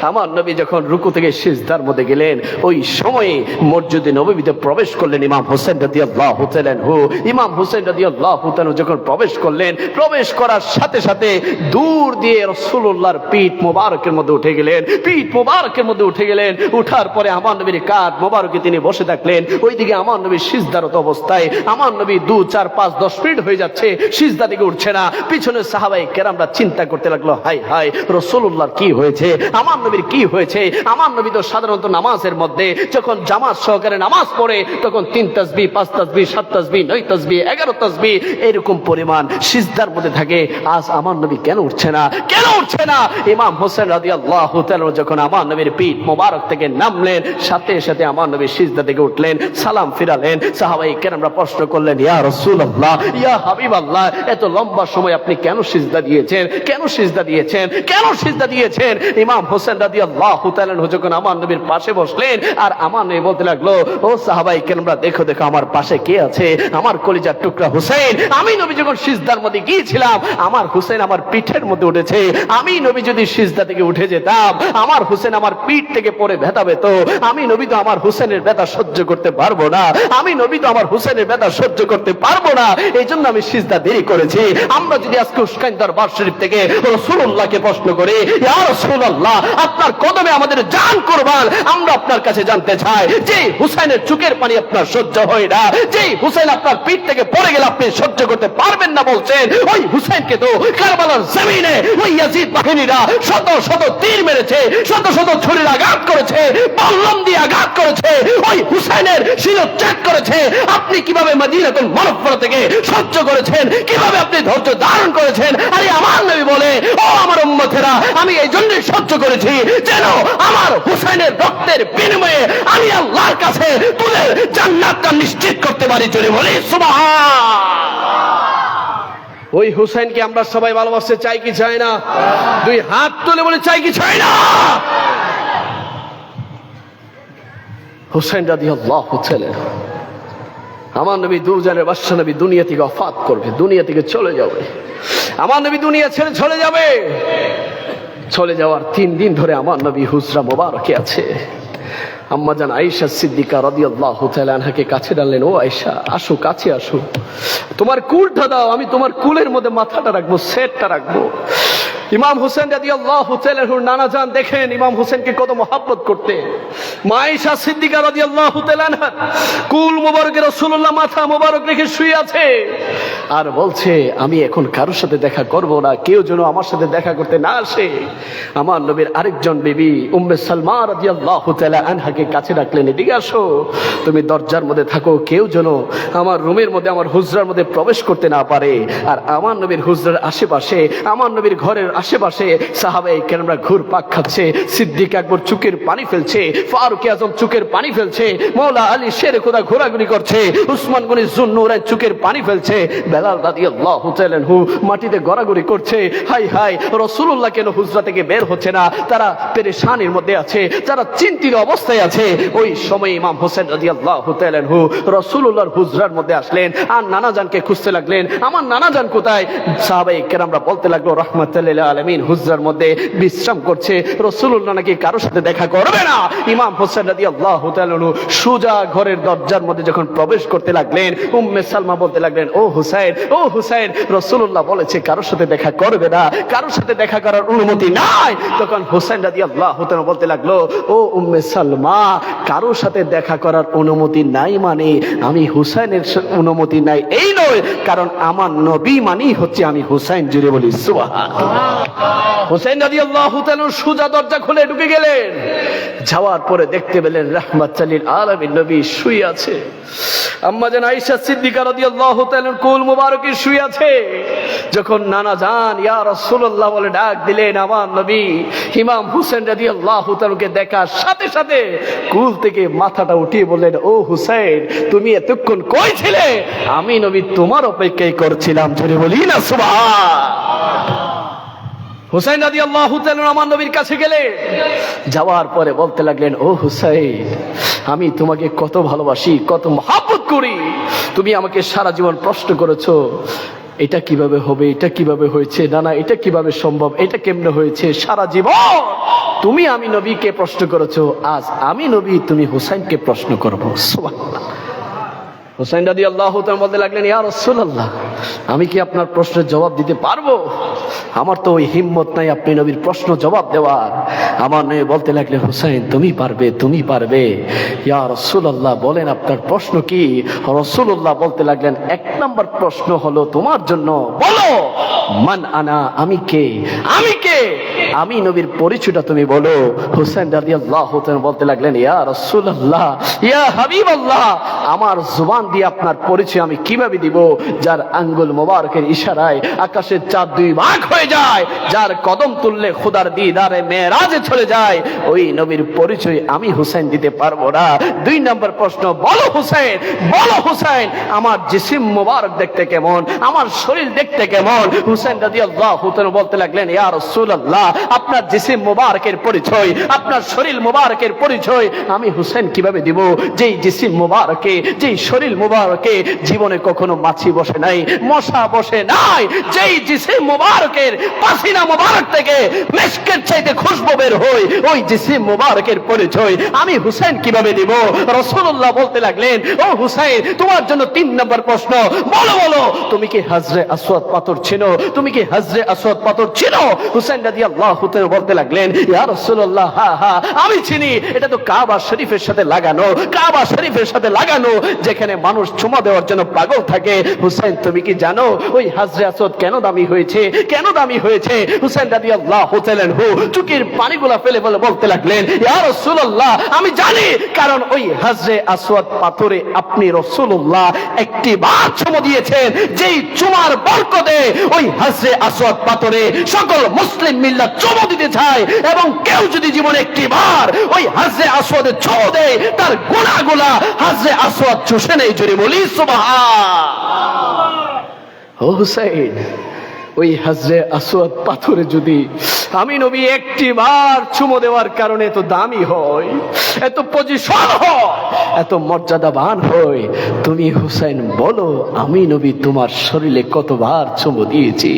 আমার নবী যখন রুকু থেকে সিজদার মধ্যে গেলেন, ওই সময়ে মসজিদে নববীতে প্রবেশ করলেন ইমাম হোসেন রাদিয়াল্লাহু তাআলা আনহু। ইমাম হোসেন রাদিয়াল্লাহু তাআলা যখন প্রবেশ করলেন, প্রবেশ করার সাথে সাথে দূর দিয়ে রাসূলুল্লাহর পিঠ মোবারকের মধ্যে উঠে গেলেন, পিঠ মোবারকের মধ্যে উঠে গেলেন। উঠার পরে আমার নবীর কাঁধ মোবারকে তিনি বসে থাকলেন। ওইদিকে আমার নবী সিজদার অবস্থায়, আমার নবী 2, 4, 5, 10 মিনিট হয়ে যাচ্ছে, সিজদা থেকে উঠছে না। পিছনে সাহাবায়ে কেরামরা চিন্তা করতে লাগলো, হাই হাই, রাসূলুল্লাহর কি হয়েছে? আমার নবীর কি হয়েছে? আমার নবী তো সাধারণত নামাজের মধ্যে যখন জামাত সহকারে নামাজ পড়ে, তখন 3 তাসবিহ, 5 তাসবিহ, 7 তাসবিহ, 9 তাসবিহ, 11 তাসবিহ এরকম পরিমাণ সিজদার মধ্যে থাকে। আজ আমার নবী কেন উঠছে না? কেন উঠছে না? ইমাম হোসেন রাদিয়াল্লাহু তাআলা যখন আমার নবীর পিঠ মোবারক থেকে নামলেন, সাথে সাথে আমার নবী সিজদা থেকে উঠলেন, সালাম ফিরালেন। সাহাবায়ে কেরামরা প্রশ্ন করলেন, ইয়া রাসূলুল্লাহ, ইয়া হাবিবাল্লাহ, এত লম্বা সময় আপনি কেন সিজদা দিয়েছেন? কেন সিজদা দিয়েছেন? কেন সিজদা দিয়েছেন? ইমাম হোসেন রাদিয়াল্লাহু তাআলা যখন আমার নবীর পাশে বসলেন, আর আমার নবী বলতে লাগলো, ও সাহাবায়ে কেরামরা, দেখো দেখো আমার পাশে কে আছে? আমার কলিজার টুকরা হুসাইন। আমি নবী যখন সিজদার মধ্যে গিয়েছিলাম, আমার হুসাইন আমার পিঠের মধ্যে উঠেছে। আমি নবী যদি সিজদা থেকে উঠে যেতাম, আমার হুসাইন আমার পিঠ থেকে পড়ে ব্যথা পেত। আমি নবী তো আমার হুসাইনের ব্যথা সহ্য করতে পারবো না। আমি নবী তো আমার হুসেনের ব্যথা সহ্য করতে পারবো না, এই জন্য আমি সিজদা দেরি করেছি। আমরা যদি আজকে উস্কাইন দরবার শরীফ থেকে রাসূলুল্লাহকে প্রশ্ন করি, ইয়া রাসূলুল্লাহ, আপনার কদমে আমাদের জান কুরবান, আমরা আপনার কাছে জানতে চাই, যে হুসাইনের চোখের পানি আপনার সহ্য হয় না, যে হুসাইন আপনার পিঠ থেকে পড়ে গেলে আপনি সহ্য করতে পারবেন না বলছেন, ওই হুসাইনকে তো কারবালার জমিনে ওই ইয়াজিদ বাহিনীরা শত শত তীর মেরেছে, শত শত ছুরির আঘাত করেছে, বল্লম দিয়ে আঘাত করেছে, ওই হুসাইনের শিরচ্ছেদ করেছে। আপনি কিভাবে মদিনাতুল মুনাওয়ারা থেকে সহ্য করেছেন? কিভাবে আপনি ধৈর্য ধারণ করেছেন? আরে আমার নবী বলে, ও আমার উম্মতেরা, আমি এই জন্যই সহ্য করেছি যেন আমার হুসাইনের রক্তের বিনিময়ে আমি আল্লাহর কাছে তোদের জান্নাতটা নিশ্চিত করতে পারি। জোরে বলি সুবহানাল্লাহ। ওই হুসাইনকে আমরা সবাই ভালোবাসতে চাই কি চাই না? দুই হাত তুলে বলে চাই কি চাই না? হুসাইন রাদিয়াল্লাহু তাআলা, আমার নবী দুজানের বাদশা নবী দুনিয়া থেকে ওফাত করবে, দুনিয়া থেকে চলে যাবে। আমার নবী দুনিয়া ছেড়ে চলে যাবে। চলে যাওয়ার 3 দিন ধরে আমার নবী হুজরা মোবারকে আছে। আম্মা জান আয়েশা সিদ্দিকা রাদিয়াল্লাহু তাআলা আনহাকে কাছে ডাকলেন, ও আয়েশা, আসো, কাছে আসো, তোমার কুলটা দাও, আমি তোমার কুলের মধ্যে মাথাটা রাখবো, সেটটা রাখবো। ইমাম হোসেন রাদিয়াল্লাহু তাআলা আনহুর নানা জান দেখেন ইমাম হোসেনকে কত মহব্বত করতে। মা আয়েশা সিদ্দিকা রাদিয়াল্লাহু তাআলা আনহা কুল মুবারকে রাসূলুল্লাহ মাথা মুবারক রেখে শুয়ে আছে আর বলছে আমি এখন কারোর সাথে দেখা করব না, কেউ যেন আমার সাথে দেখা করতে না আসে। আমার নবীর আরেকজন বিবি উম্মে সালমা রাদিয়াল্লাহু তাআলা আনহাকে কাছে ডাকলেন, এদিকে আসো, তুমি দরজার মধ্যে থাকো, কেউ যেন আমার রুমের মধ্যে আমার হুজরার মধ্যে প্রবেশ করতে না পারে। আর আমার নবীর হুজরার আশেপাশে, আমার নবীর ঘরের আশেপাশে সাহাবায়ে কেরামরা ঘুরপাক খাচ্ছে। সিদ্দিক আকবর চোখের পানি ফেলছে, ফারুক আজম চোখের পানি ফেলছে, মওলা আলী শের খোদা ঘোরাঘুরি করছে, উসমান গনি যুন্নুরাইন চোখের পানি ফেলছে, বেলাল রাদিয়াল্লাহু তাআলা আনহু মাটিতে গড়াগড়ি করছে। হাই হাই, রাসূলুল্লাহ কেন হুজরা থেকে বের হচ্ছে না? তারা পেরেশানির মধ্যে আছে, তারা চিন্তিত অবস্থায় আছে। ওই সময় ইমাম হোসেন রাদিয়াল্লাহু তাআলা আনহু রাসূলুল্লাহর হুজরার মধ্যে আসলেন আর নানাজানকে খুঁজতে লাগলেন, আমার নানাজান কোথায়? সাহাবায়ে কেরামরা বলতে লাগলো রাহমাতুল লিল আলামিন হুজরার মধ্যে বিশ্রাম করছে, রাসূলুল্লাহ নাকি কারোর সাথে দেখা করবে না। ইমাম হোসেন রাদিয়াল্লাহু তাআলা আনহু সোজা ঘরের দরজার মধ্যে যখন প্রবেশ করতে লাগলেন, উম্মে সালমা বলতে লাগলেন, ও হুসাইন, ও হুসাইন, রাসূলুল্লাহ বলেছে কারোর সাথে দেখা করবে না, কারোর সাথে দেখা করার অনুমতি নাই। তখন হুসাইন রাদিয়াল্লাহু তাআলা বলতে লাগলো, ও উম্মে সালমা, কারোর সাথে দেখা করার অনুমতি নাই মানে আমি হুসাইনের অনুমতি নাই এই নয়, কারণ আমার নবী মানেই হচ্ছে আমি হুসাইন। জুড়ে বলি সুবহানাল্লাহ। হুসাইন রাদিয়াল্লাহু তাআলা সোজা দরজা খুলে ঢুকে গেলেন। যাওয়ার পরে দেখতে পেলেন রাহমাতুল লিল আলামিন নবী শুয়ে আছে। আম্মা জান আয়েশা সিদ্দিকা রাদিয়াল্লাহু তাআলা কোল মুবারকে শুয়ে আছে। যখন নানা জান ইয়া রাসূলুল্লাহ বলে ডাক দিলেন, আমার নবী ইমাম হোসেন রাদিয়াল্লাহু তাআলাকে দেখার সাথে সাথে কুল থেকে মাথাটা উঠিয়ে বললেন, ও হুসাইন, তুমি এতক্ষণ কই ছিলে? আমি নবী তোমার অপেক্ষাই করছিলাম। জোরে বলি না সুবহানাল্লাহ। হুসাইন রাদিয়াল্লাহু তাআলা আমার নবীর কাছে গেলেন, যাওয়ার পরে বলতে লাগলেন, ও হুসাইন, আমি তোমাকে কত ভালোবাসি, কত মহব্বত করি। তুমি আমাকে সারা জীবন প্রশ্ন করেছো, এটা কিভাবে হবে, এটা কিভাবে হয়েছে, না না এটা কিভাবে সম্ভব, এটা কেমনে হয়েছে। সারা জীবন তুমি আমি নবীকে প্রশ্ন করেছো, আজ আমি নবী তুমি হুসাইনকে প্রশ্ন করবো। সুবহানাল্লাহ। হুসাইন রাদিয়াল্লাহু তাআলা বলতে লাগলেন, ইয়া রাসূলুল্লাহ, আমি কি আপনার প্রশ্নের জবাব দিতে পারবো? আমার তো ওই হিম্মত নাই আপনি নবীর প্রশ্ন জবাব দেওয়ার। আমার নবী বলতে লাগলেন, হুসাইন তুমি পারবে, তুমি পারবে। ইয়া রাসূলুল্লাহ বলেন আপনার প্রশ্ন কি? রাসূলুল্লাহ বলতে লাগলেন, এক নম্বর প্রশ্ন হলো তোমার জন্য, বলো মান আনা, আমি কে, আমি কে, আমি নবীর পরিচয়টা তুমি বলো। হুসাইন রাদিয়াল্লাহু তাআলা বলতে লাগলেন, ইয়া রাসূলুল্লাহ, ইয়া হাবিবাল্লাহ, আমার জবান দিয়ে আপনার পরিচয় আমি কিভাবে দিব? যার আঙ্গুল মোবারকের ইশারায় আকাশের চাঁদ দুই ভাগ হয়ে যায়, যার কদম তুললে খোদার দিদারে মেরাজে চলে যায়, ওই নবীর পরিচয় আমি হুসাইন দিতে পারবো না। দুই নম্বর প্রশ্ন, বলো হুসাইন, বলো হুসাইন, আমার জিসিম মোবারক দেখতে কেমন, আমার শরীর দেখতে কেমন? হুসাইন রাদিয়াল্লাহু তাআলা বলতে লাগলেন, ইয়া রাসূলুল্লাহ, আপনার জিসিম মোবারকের পরিচয়, আপনার শরীর মোবারকের পরিচয় আমি হুসাইন কিভাবে দিব? যেই জিসিম মোবারকে, যেই শরীর মোবারকে জীবনে কখনো মাছি বসে নাই, মশা বসে নাই, যেই জিসিম মোবারকের পাসিনা মোবারক থেকে মিশকের চাইতে খুশবু বের হয়, ওই জিসিম মোবারকের পরিচয় আমি হুসাইন কিভাবে দিব? রাসূলুল্লাহ বলতে লাগলেন, ও হুসাইন, তোমার জন্য তিন নম্বর প্রশ্ন, বলো বলো তুমি কি হাজরে আসওয়াদ পাথর চিনো? তুমি কি হাজরে আসওয়াদ পাথর চিনো? হুসাইন রাদিয়াল্লাহু তাআলা বলতে লাগলেন, ইয়া রাসূলুল্লাহ, হ্যাঁ হ্যাঁ আমি চিনি, এটা তো কাবা শরীফের সাথে লাগানো, কাবা শরীফের সাথে লাগানো, যেখানে মানুষ চুমা দেওয়ার জন্য পাগল থাকে। হুসাইন তুমি কি জানো ওই হাজরে আসওয়াদ কেন দামি হয়েছে, কেন দামি হয়েছে? হুসাইন রাদিয়াল্লাহু তাআলা চোখের পানিগুলা ফেলে ফেলে বলতে লাগলেন, ইয়া রাসূলুল্লাহ আমি জানি, কারণ ওই হাজরে আসওয়াদ পাথরে আপনি রাসূলুল্লাহ একটি বার চুমু দিয়েছেন, যেই চুমার বরকতে ওই হাজরে আসওয়াদ পাথরে সকল মুসলিম মিল্লাত চুমু দিতে চায়, এবং কেউ যদি জীবনে একটি বার ওই হাজরে আসওয়াদে চুমু দেয়, তার গুনাহগুলা হাজরে আসওয়াদ চুষে নেই। জোরে বলি সুবহানাল্লাহ। ও হুসাইন, ওই হাজরে আসওয়াদ পাথরে যদি আমি নবী একটি বার চুমো দেওয়ার কারণে এত দামি হয়, এত পজিশন হয়, এত মর্যাদাবান হয়। তুমি হুসাইন বলো, আমি নবী তোমার শরীরে কতবার চুমো দিয়েছি,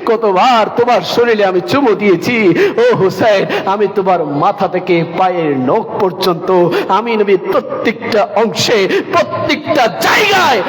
কতবার তোমার শরীরে আমি চুমো দিয়েছি। ও হুসাইন, আমি তোমার মাথা থেকে পায়ের নখ পর্যন্ত আমি নবী প্রত্যেকটা অংশে, প্রত্যেকটা জায়গায়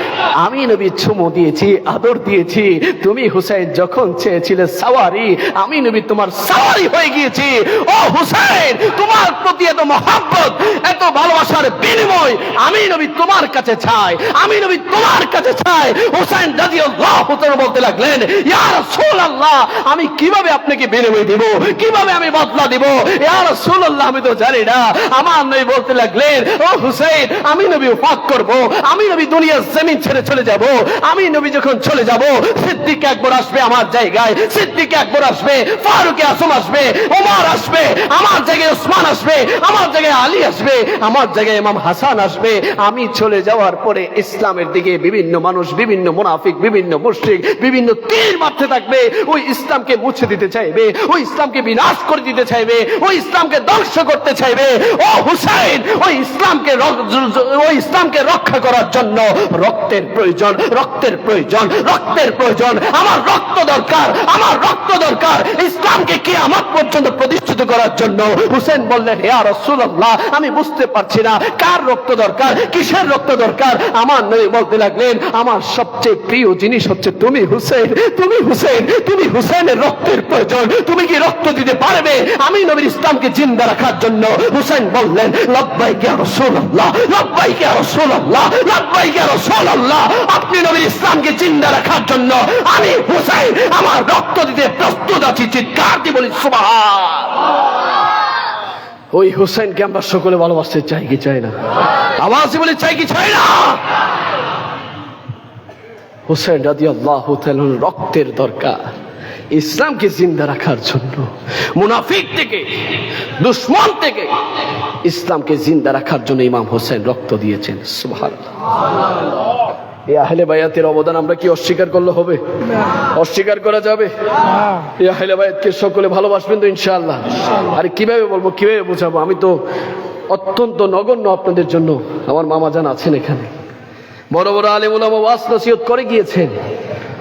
আমি নবী চুমো দিয়েছি, আদর দিয়েছি। তুমি হুসাইন যখন চেয়েছিলে সাওয়ারি, আমি নবী তোমার সাওয়ারি হয়ে গিয়েছি। ও হুসাইন, তোমার প্রতি এত মহব্বত, এত ভালোবাসার বিনিময় আমি নবী তোমার কাছে চাই, আমি নবী তোমার কাছে চাই। হুসাইন রাদিয়াল্লাহু তাআলা বলতে লাগলেন, ইয়া রাসূলুল্লাহ, আমি কিভাবে আপনাকে বিনিময় দিব, কিভাবে আমি বদলা দিব? ইয়া রাসূলুল্লাহ, আমি তো জানি না। আমার নবী বলতে লাগলেন, ও হুসাইন, আমি নবী ওফাত করব, আমি নবী দুনিয়ার জমিন ছেড়ে চলে যাব। আমি নবী যখন চলে যাব, সিদ্দিক আকবর আসবে আমার জায়গায়, সিদ্দিক আকবর আসবে, ফারুক আজম আসবে, ওমর আসবে, আমার জায়গায় ওসমান আসবে, আমার জায়গায় আলী আসবে, আমার জায়গায় ইমাম হাসান আসবে। আমি চলে যাওয়ার পরে ইসলামের দিকে বিভিন্ন মানুষ, বিভিন্ন মুনাফিক, বিভিন্ন মুশরিক, বিভিন্ন তীর মারতে থাকবে। ওই ইসলামকে মুছে দিতে চাইবে, ওই ইসলামকে বিনাশ করে দিতে চাইবে, ওই ইসলামকে ধ্বংস করতে চাইবে। ও হুসাইন, ওই ইসলামকে রক্ষা করার জন্য রক্তের প্রয়োজন, রক্তের প্রয়োজন, রক্তের প্রয়োজন। আমার রক্ত দরকার, আমার রক্ত দরকার ইসলামকে কিয়ামত পর্যন্ত প্রতিষ্ঠিত করার জন্য। হুসেন বললেন, ইয়া রাসূলুল্লাহ, আমি বুঝতে পারছি না কার রক্ত দরকার, কিসের রক্ত দরকার। আমার নবী বলতে লাগলেন, আমার সবচেয়ে প্রিয় জিনিস হচ্ছে তুমি হুসেন, তুমি হুসেন, তুমি হুসেনের রক্তের প্রয়োজন। তুমি কি রক্ত দিতে পারবে আমি নবীর ইসলামকে জিন্দা রাখার জন্য? হুসেন বললেন, লাব্বাইক ইয়া রাসূলুল্লাহ, লাব্বাইক ইয়া রাসূলুল্লাহ, লাব্বাইক ইয়া রাসূলুল্লাহ। আপনি নবীর ইসলামকে জিন্দা রাখার জন্য আমি হুসেন আমার রক্ত দিতে প্রস্তুত আছি। চিৎকার দিয়ে বলি সুবহানাল্লাহ। ওই হুসেনকে আমরা সকলে ভালোবাসতে চাই কি চাই না? আওয়াজে বলি চাই কি চাই না? হুসেন রাদিয়াল্লাহু তাআলা রক্তের দরকার ইসলামকে জিন্দা রাখার জন্য, মুনাফিক থেকে, দুশমন থেকে ইসলামকে জিন্দা রাখার জন্য ইমাম হোসেন রক্ত দিয়েছেন। সুবহানাল্লাহ। এই আহলে বায়াতের অবদান আমরা কি অস্বীকার করলে হবে? অস্বীকার করা যাবে? এই আহলে বায়াতকে সকলে ভালোবাসবেন তো ইনশাআল্লাহ? আরে কিভাবে বলবো, কিভাবে বোঝাবো? আমি তো অত্যন্ত নগণ্য আপনাদের জন্য। আমার মামা জান আছেন এখানে, বড় বড় আলেম উলামা ওয়াজ নসিহত করে গিয়েছেন।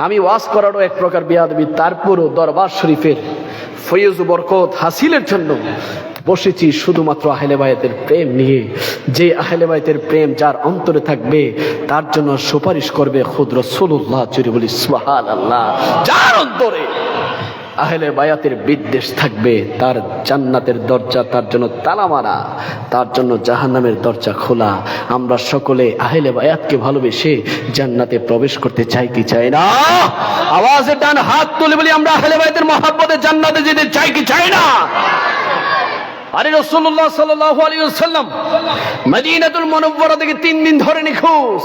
আমি ওয়াজ করারও এক প্রকার বেয়াদবি, তারপরও দরবার শরীফের ফয়েজ বরকত হাসিলের জন্য বসেছি শুধুমাত্র আহলে বায়াতের প্রেম নিয়ে। যে আহলে বায়াতের প্রেম যার অন্তরে থাকবে তার জন্য সুপারিশ করবে খুদ রাসূলুল্লাহ। জোরে বলি সুবহানাল্লাহ। যার অন্তরে আহলে বায়াতের বিদ্বেষ থাকবে তার জান্নাতের দরজা তার জন্য তালা মারা, তার জন্য জাহান্নামের দরজা খোলা। আমরা সকলে আহলে বায়াতকে ভালোবেসে জান্নাতে প্রবেশ করতে চাই কি চাই না? আওয়াজে ডান হাত তুলে বলি, আমরা আহলে বায়াতের মহব্বতে জান্নাতে যেতে চাই কি চাই না? আরে রাসূলুল্লাহ সাল্লাল্লাহু আলাইহি ওয়াসাল্লাম মদিনাতুল মুনাওয়ারা থেকে 3 দিন ধরে নিখোঁজ।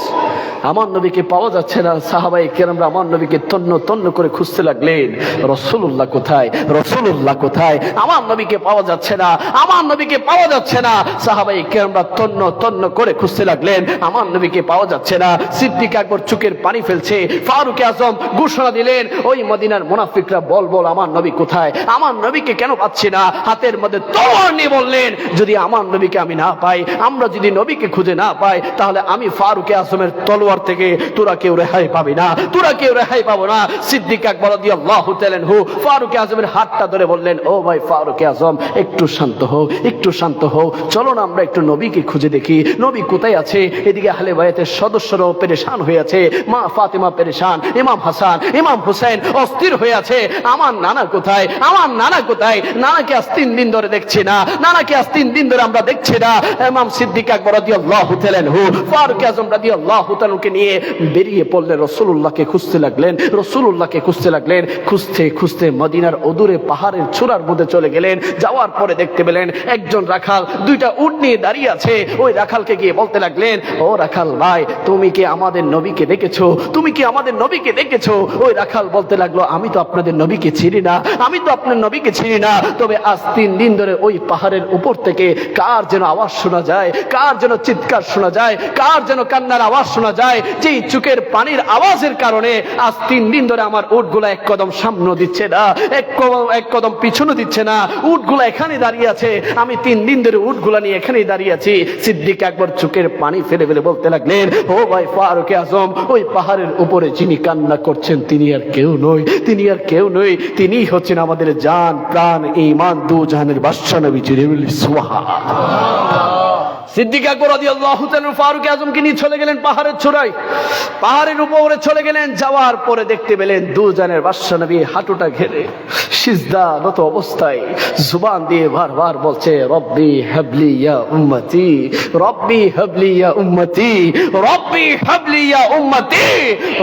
আমার নবীকে পাওয়া যাচ্ছে না। সাহাবায়ে কেরামরা আমার নবীকে তন্ন তন্ন করে খুঁজতে লাগলেন, রাসূলুল্লাহ কোথায়, রাসূলুল্লাহ কোথায়? আমার নবীকে পাওয়া যাচ্ছে না, আমার নবীকে পাওয়া যাচ্ছে না। সাহাবায়ে কেরামরা তন্ন তন্ন করে খুঁজতে লাগলেন, আমার নবীকে পাওয়া যাচ্ছে না। সিদ্দিক আকবর চোখের পানি ফেলছে। ফারুক আজম ঘোষণা দিলেন, ওই মদিনার মুনাফিকরা বল বল আমার নবী কোথায়, আমার নবীকে কেন পাচ্ছি না? হাতের মধ্যে তলোয়ার নিয়ে বললেন, যদি আমার নবীকে আমি না পাই, আমরা যদি নবীকে খুঁজে না পাই, তাহলে আমি ফারুক আজমের তলোয়ার থেকে তোরা কেউ রেহাই পাবি না, তোরা কেউ রেহাই পাবো না। সিদ্দিক আকবর রাদিয়াল্লাহু তাআলা আনহু ফারুক আজমের হাতটা ধরে বললেন, ও ভাই ফারুক আজম, একটু শান্ত হও, একটু শান্ত হও, চলো না আমরা একটু নবীকে খুঁজে দেখি, নবী কোথায় আছে। এদিকে আহলে বায়াতের সদস্যরাও পেরেশান হয়ে আছে, মা ফাতেমা পেরেশান, ইমাম হাসান, ইমাম হুসেন অস্থির হয়ে আছে। আমার নানা কোথায়, আমার নানা কোথায়? নানাকে আজ 3 দিন ধরে দেখছি না, নানাকে আজ 3 দিন ধরে আমরা দেখছি না। ইমাম সিদ্দিক আকবর রাদিয়াল্লাহু তাআলা আনহু ফারুক আজম রাদিয়াল্লাহু তাআলা কে নিয়ে বেরিয়ে পড়লেন, রাসূলুল্লাহকে খুঁজতে লাগলেন, রাসূলুল্লাহকে খুঁজতে লাগলেন। খুঁজতে খুঁজতে মদিনার অদূরে পাহাড়ের চূড়ার মধ্যে চলে গেলেন। যাওয়ার পরে দেখতে পেলেন একজন রাখাল 2টা উট নিয়ে দাঁড়িয়ে আছে। ওই রাখালকে গিয়ে বলতে লাগলেন, ও রাখাল ভাই, তুমি কি আমাদের নবীকে দেখেছো? তুমি কি আমাদের নবীকে দেখেছো? ওই রাখাল বলতে লাগলো, আমি তো আপনাদের নবীকে চিনি না, আমি তো আপনার নবীকে চিনি না, তবে আজ 3 দিন ধরে ওই পাহাড়ের উপর থেকে কার যেন আওয়াজ শোনা যায়, কার যেন চিৎকার শোনা যায়, কার যেন কান্নার আওয়াজ শোনা যায়, যেই চোখের পানির আওয়াজের কারণে আজ 3 দিন ধরে আমার উটগুলা এক কদম সামনে দিচ্ছে না, এক কদম পিছনে দিচ্ছে না, উটগুলা এখানে দাঁড়িয়ে আছে। আমি 3 দিন ধরে উটগুলা নিয়ে এখানেই দাঁড়িয়ে আছি। সিদ্দিক আকবর চোখের পানি ফেলে ফেলে বলতে লাগলেন, ও ভাই ফারুক আজম, ওই পাহাড়ের উপরে যিনি কান্না করছেন তিনি আর কেউ নয়, তিনি আর কেউ নয়, তিনি হচ্ছেন আমাদের জান প্রাণ ঈমান দু জাহানের বাদশা নবী জিবরিল সুবহানাল্লাহ। সিদ্দিক আকবর রাদিয়াল্লাহু তাআলা ফারুক আজমকে নিয়ে চলে গেলেন পাহাড়ের চূড়ায়, পাহাড়ের উপরে চলে গেলেন। যাওয়ার পরে দেখতে পেলেন দুজনের বাদশা নবী হাঁটুটা ঘেরে সিজদারত অবস্থায় জুবান দিয়ে বারবার বলছে, রব্বি হাবলি ইয়া উম্মতি, রব্বি হাবলি ইয়া উম্মতি, রব্বি হাবলি ইয়া উম্মতি।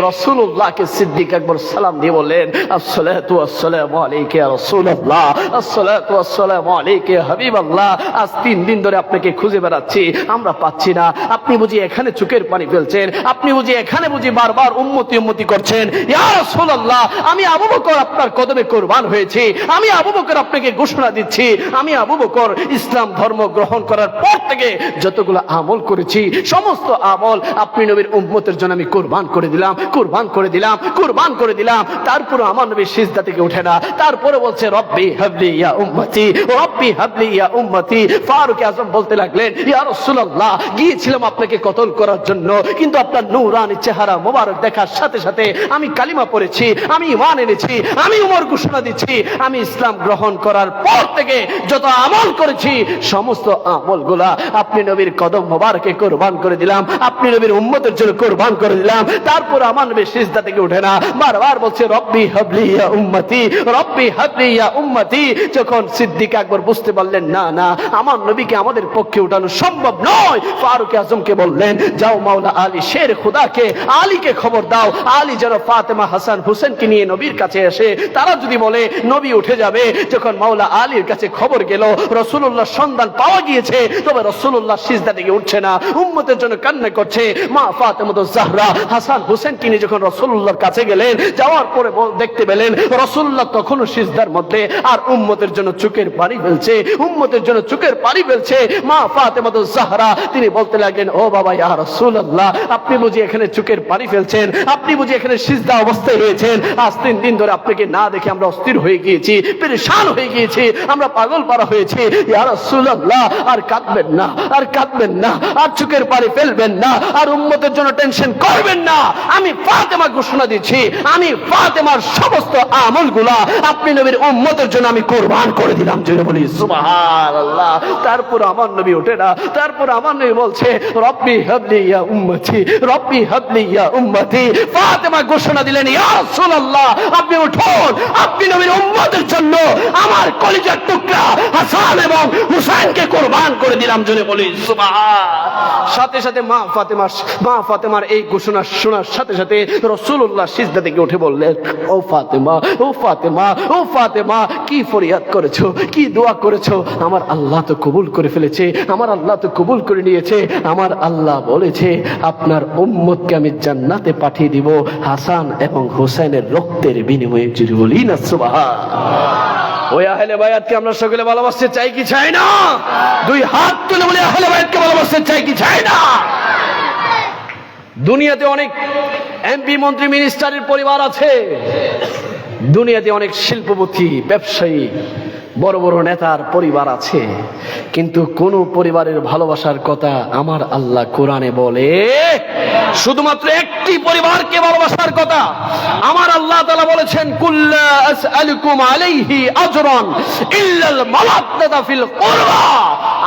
রাসূলুল্লাহকে সিদ্দিক আকবর সালাম দিয়ে বললেন, আসসালাতু ওয়াসসালামু আলাইকা ইয়া রাসূলুল্লাহ, আসসালাতু ওয়াসসালামু আলাইকা ইয়া হাবিবাল্লাহ। আজ 3 দিন ধরে আপনাকে খুঁজে বেড়াচ্ছি, আমরা পাচ্ছি না। আপনি বুঝি এখানে চোখের পানি ফেলছেন, আপনি বুঝি এখানে বুঝি বারবার উম্মতি উম্মতি করছেন। ইয়া রাসূলুল্লাহ, আমি আবু বকর আপনার কদমে কুরবান হয়েছি, আমি আবু বকর আপনাকে ঘোষণা দিচ্ছি, আমি আবু বকর ইসলাম ধর্ম গ্রহণ করার পর থেকে যতগুলো আমল করেছি সমস্ত আমল আপনি নবীর উম্মতের জন্য আমি কুরবান করে দিলাম, কুরবান করে দিলাম, কুরবান করে দিলাম। তারপর আমার নবী সিজদা থেকে উঠে না, তারপরে বলছে রব্বি হাবলি ইয়া উম্মতি, রব্বি হাবলি ইয়া উম্মতি। ফারুক আজম বলতে লাগলেন, ইয়া রাসূলুল্লাহ, গিয়েছিলাম আপনাকে কতল করার জন্য, কিন্তু আপনার নূরানি চেহারা মোবারক দেখার সাথে সাথে আমি কালিমা পড়েছি, আমি ঈমান এনেছি, আমি উমর ঘোষণা দিচ্ছি, আমি ইসলাম গ্রহণ করার পর থেকে যত আমল করেছি সমস্ত আমলগুলা আপনি নবীর কদম মোবারকে কুরবান করে দিলাম, আপনি নবীর উম্মতের জন্য কুরবান করে দিলাম। তারপর আমার নবী সিজদা থেকে উঠে না, বারবার বলছে রব্বি হাবলি ইয়া উম্মতি, রব্বি হাবলি ইয়া উম্মতি। যখন সিদ্দিক আকবর বুঝতে পারলেন না না আমার নবীকে আমাদের পক্ষে উঠানো সম্ভব নয়, ফারুক আজমকে বললেন, যাও মাওলা আলী শের খুদাকে, আলীকে খবর দাও, আলী যেন ফাতেমা হাসান হুসেনকে নিয়ে নবীর কাছে আসে, তারা যদি বলে নবী উঠে যাবে। যখন মাওলা আলীর কাছে খবর গেল রাসূলুল্লাহ সন্ধান পাওয়া গিয়েছে, তবে রাসূলুল্লাহ সিজদা থেকে উঠছে না, উম্মতের জন্য কান্না করছে। মা ফাতেমাতুজ জাহরা হাসান হুসেনকে নিয়ে যখন রাসূলুল্লাহর কাছে গেলেন, যাওয়ার পরে দেখতে পেলেন রাসূলুল্লাহ তখনও সিজদার মধ্যে আর উম্মতের জন্য চোখের পানি ফেলছে, উম্মতের জন্য চোখের পানি ফেলছে। মা ফাতেমাতুজ জাহরা তিনি বলতে লাগলেন, ও বাবা ইয়া রাসূলুল্লাহ, আপনি বুঝি এখানে চোখের পানি ফেলছেন, আপনি বুঝি এখানে সিজদা অবস্থায় রয়েছেন। আজ 3 দিন ধরে আপনাকে না দেখে আমরা অস্থির হয়ে গিয়েছি, পেরেশান হয়ে গিয়েছি, আমরা পাগল পারা হয়েছি। ইয়া রাসূলুল্লাহ, আর কাঁদবেন না, আর কাঁদবেন না, আর চোখের পানি ফেলবেন না, আর উম্মতের জন্য টেনশন করবেন না। আমি ফাতেমা ঘোষণা দিচ্ছি, আমি ফাতেমার সমস্ত আমলগুলা আপনি নবীর উম্মতের জন্য আমি কুরবান করে দিলাম। জোরে বলি সুবহানাল্লাহ। তারপর আমার নবী ওঠে না, তারপর আমার নবী বলছে রব্বি হাবলি ইয়া উম্মতি, রব্বি হাবলি ইয়া উম্মতি। ফাতেমা ঘোষণা দিলেন, ইয়া রাসূলুল্লাহ, আপনি উঠুন, আপনি নবীর উম্মতের জন্য আমার কলিজার টুকরা হাসান এবং হুসাইনকে কুরবান করে দিলাম। জোরে বলি সুবহান। সাথে সাথে মা ফাতেমার এই ঘোষণা শোনার সাথে সাথে রাসূলুল্লাহ সিজদা থেকে উঠে বললেন, ও ফাতেমা, ও ফাতেমা, ও ফাতেমা, কি ফরিয়াদ করেছো, কি দোয়া করেছো? আমার আল্লাহ তো কবুল করে ফেলেছে, আমার আল্লাহ তো কবুল করে নিয়েছে। আমার আল্লাহ বলেছে আপনার উম্মতকে আমি জান্নাতে পাঠিয়ে দিব হাসান এবং হুসাইনের রক্তের বিনিময়ে। যদি বলি না সুবহান। ওই আহলে বায়াতকে আমরা সকলে ভালোবাসতে চাই কি চাই না? 2 হাত তুলে বলি আহলে বায়াতকে ভালোবাসতে চাই কি চাই না? দুনিয়াতে অনেক এমপি মন্ত্রী মিনিস্টারের পরিবার আছে, দুনিয়াতে অনেক শিল্পপতি ব্যবসায়ী বড় বড় নেতার পরিবার আছে, কিন্তু কোন পরিবারের ভালোবাসার কথা আমার আল্লাহ কোরআনে বলে শুধুমাত্র একটি পরিবারকে ভালোবাসার কথা। আমার আল্লাহ তাআলা বলেছেন, কুল্লা আসআলুকুম আলাইহি আজরান ইল্লাল মাওয়াদ্দাতা ফিল কুরবা।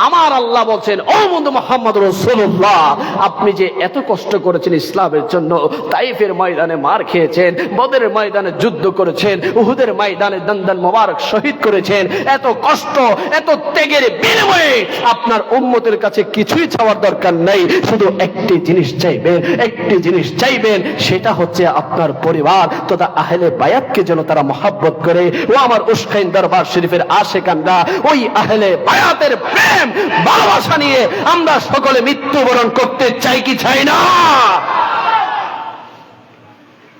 আমার আল্লাহ বলেন, ও বন্ধু মুহাম্মদ রাসূলুল্লাহ, আপনি যে এত কষ্ট করেছেন ইসলামের জন্য, তাইফের ময়দানে মার খেয়েছেন, বদরের ময়দানে যুদ্ধ করেছেন, উহুদের ময়দানে দন্দন মোবারক শহীদ করেছেন, এত কষ্ট এত ত্যাগের বিনিময়ে আপনার উম্মতের কাছে কিছুই চাওয়ার দরকার নাই, শুধু একটি জিনিস চাইবেন, একটি জিনিস চাইবেন, সেটা হচ্ছে আপনার পরিবার তথা আহলে বায়াতকে যেন তারা মহব্বত করে। ও আমার উশকাইন দরবার শরীফের আশিকানরা, ওই আহলে বায়াতের প্রেম ভালোবাসা নিয়ে আমরা সকলে মৃত্যুবরণ করতে চাই কি চাই না?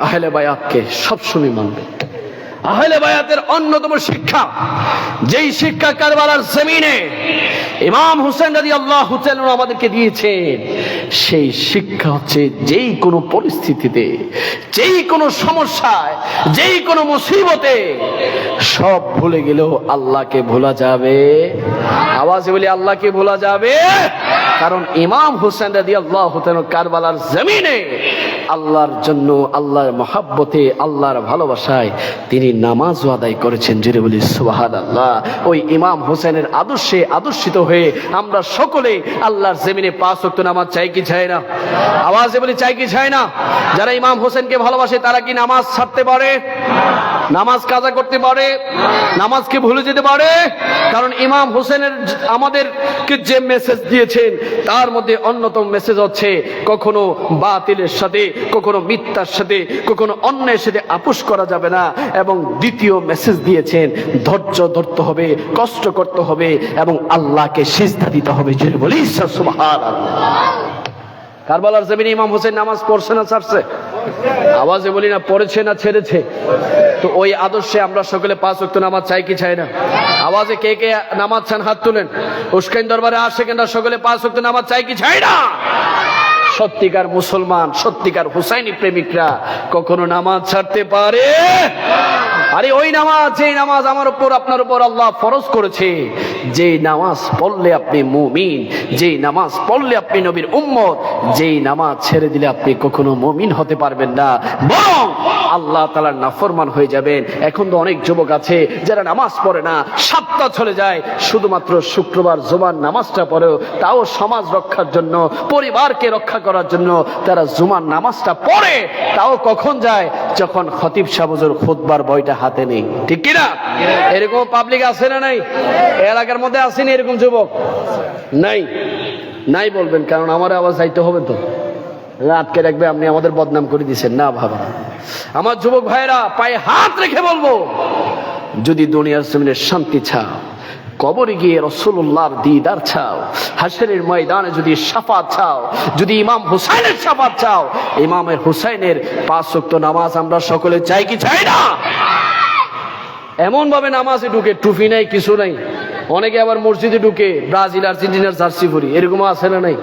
আহলে বায়াতকে সবসময় মানবে। আহলে বায়াতের অন্যতম শিক্ষা, যেই শিক্ষা কারবালার জমিনে ইমাম হুসেন রাদিয়াল্লাহু তাআলা আমাদেরকে দিয়েছেন, সেই শিক্ষা হচ্ছে যেই কোনো পরিস্থিতিতে, যেই কোনো সমস্যায়, যেই কোনো মুসিবতে সব ভুলে গেলেও আল্লাহকে ভোলা যাবে। আওয়াজে বলি আল্লাহকে ভোলা যাবে। কারণ ইমাম হুসেন রাদিয়াল্লাহু তাআলা কারবালার জমিনে আল্লাহর জন্য, আল্লাহর মহাব্বতে, আল্লাহর ভালোবাসায় তিনি নামাজ আদায় করেছেন। জোরে বলি সুবহানাল্লাহ। ওই ইমাম হোসেনের আদর্শে আদর্শিত হয়ে আমরা সকলে আল্লাহর জমিনে 5 ওয়াক্ত নামাজ চাই কি চাই না? আওয়াজে বলি চাই কি চাই না? যারা ইমাম হোসেনকে ভালোবাসে তারা কি নামাজ ছাড়তে পারে? নামাজ কাজা করতে পারে? নামাজকে ভুলে যেতে পারে? কারণ ইমাম হোসেনের আমাদেরকে যে মেসেজ দিয়েছেন তার মধ্যে অন্যতম মেসেজ হচ্ছে কখনো বাতিলের সাথে, কখনো মিথ্যার সাথে, কখনো অন্যের সাথে আপোষ করা যাবে না। এবং দ্বিতীয় মেসেজ দিয়েছেন ধৈর্য ধরতে হবে, কষ্ট করতে হবে এবং আল্লাহকে সিজদা দিতে হবে। জোরে বলি সুবহানাল্লাহ। কারবালার জমিনে ইমাম হোসেন নামাজ পড়ছে না ছাড়ছে? আওয়াজে বলি না পড়েছে না ছেড়েছে? তো ওই আদর্শে আমরা সকলে 5 ওয়াক্ত নামাজ চাই কি চাই না? আওয়াজে কে কে নামাজ চান হাত তুলেন। উস্কাইন দরবারে আশিকেনরা সকলে 5 ওয়াক্ত নামাজ চাই কি চাই না? সত্যিকার মুসলমান, সত্যিকার হুসাইনি প্রেমিকরা কখনো নামাজ ছাড়তে পারে? আরে ওই নামাজ, যেই নামাজ আমার উপর আপনার উপর আল্লাহ ফরজ করেছে, যেই নামাজ পড়লে আপনি মুমিন, যেই নামাজ পড়লে আপনি নবীর উম্মত, যেই নামাজ ছেড়ে দিলে আপনি কখনো মুমিন হতে পারবেন না, বরং আল্লাহ তাআলার নাফরমান হয়ে যাবেন। এখন তো অনেক যুবক আছে যারা নামাজ পড়ে না, সপ্তাহ চলে যায়, শুধুমাত্র শুক্রবার জুমার নামাজটা পড়েও, তাও সমাজ রক্ষার জন্য, পরিবারকে রক্ষা করার জন্য তারা জুমার নামাজটা পড়ে, তাও কখন যায়? যখন খতিব সাহেব হুজুর খুতবার বইটা হাতে নেই। ঠিক কিনা? এরকম পাবলিক আছে না নাই? এলাকার মধ্যে আসেনি এরকম যুবক? নাই। নাই বলবেন, কারণ আমার আওয়াজ যাইতে হবে তো। আটকে রাখবে, আপনি আমাদের বদনাম করে দিচ্ছেন না ভাবা। আমার যুবক ভাইরা পায়ে হাত রেখে বলবো, যদি দুনিয়ার জমিনে শান্তি চাও, কবরে গিয়ে রাসূলুল্লাহর দিদার চাও, হাশরের ময়দানে যদি শাফাত চাও, যদি ইমাম হুসাইনের শাফাত চাও, ইমামের হুসাইনের 5 ওয়াক্ত নামাজ আমরা সকলে চাই কি চাই না? এমন ভাবে নামাজে ঢুকে, টুপি নাই, কিছু নাই। অনেকে আবার মসজিদে ঢুকে ব্রাজিল আর্জেন্টিনার জার্সি পরি, এরকম আছে না নাই?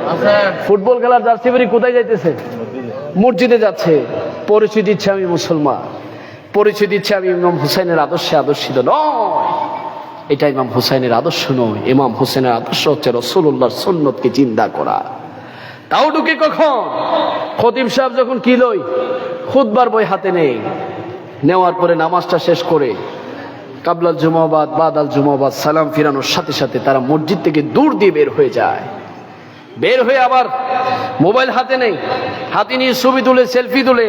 ফুটবল খেলার জার্সি পরি কোথায় যাইতেছে? মসজিদে যাচ্ছে। পরিচয় দিচ্ছে আমি মুসলমান, পরিচয় দিচ্ছে আমি ইমাম হুসাইনের আদর্শে আদর্শিত নয়। এটা ইমাম হুসাইনের আদর্শ নয়। ইমাম হুসাইনের আদর্শ হচ্ছে রাসূলুল্লাহর সুন্নতকে জিন্দা করা। তাও ঢুকে কখন? খতিব সাহেব যখন কি লই, খুতবার বই হাতে নেই, নেওয়ার পরে নামাজটা শেষ করে কাবলাল জুমাবাদ, বাদাল জুমাবাদ সালাম ফিরানোর সাথে সাথে তারা মসজিদ থেকে দূর দিয়ে বের হয়ে যায়। বের হয়ে আবার মোবাইল হাতে নেই, হাতে নিয়ে ছবি তুলে, সেলফি তুলে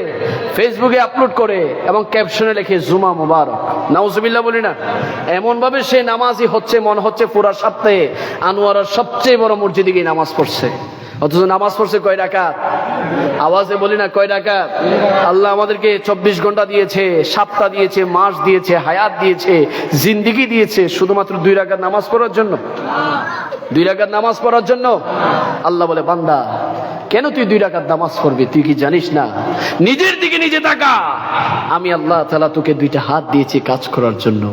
ফেসবুকে আপলোড করে এবং ক্যাপশনে লেখে জুমা মুবারক। নাউজুবিল্লাহ বলি না? এমন ভাবে সে নামাজি হচ্ছে, মনে হচ্ছে পুরা সপ্তাহে আনোয়ারার সবচেয়ে বড় মসজিদে গিয়ে নামাজ পড়ছে, অথচ নামাজ পড়ছে কয় রাকাত? আওয়াজে বলি না কয় রাকাত? আল্লাহ আমাদেরকে 24 ঘন্টা দিয়েছে, সপ্তাহ দিয়েছে, মাস দিয়েছে, হায়াত দিয়েছে, জিন্দেগি দিয়েছে শুধুমাত্র 2 রাকাত নামাজ পড়ার জন্য। 2 রাকাত নামাজ পড়ার জন্য। আল্লাহ বলে, বান্দা কেন তুই 2 রাকাত নামাজ পড়বি? তুই কি জানিস না? নিজের দিকে নিজে তাকা। আমি আল্লাহ তাআলা তোকে 2টা হাত দিয়েছি কাজ করার জন্য,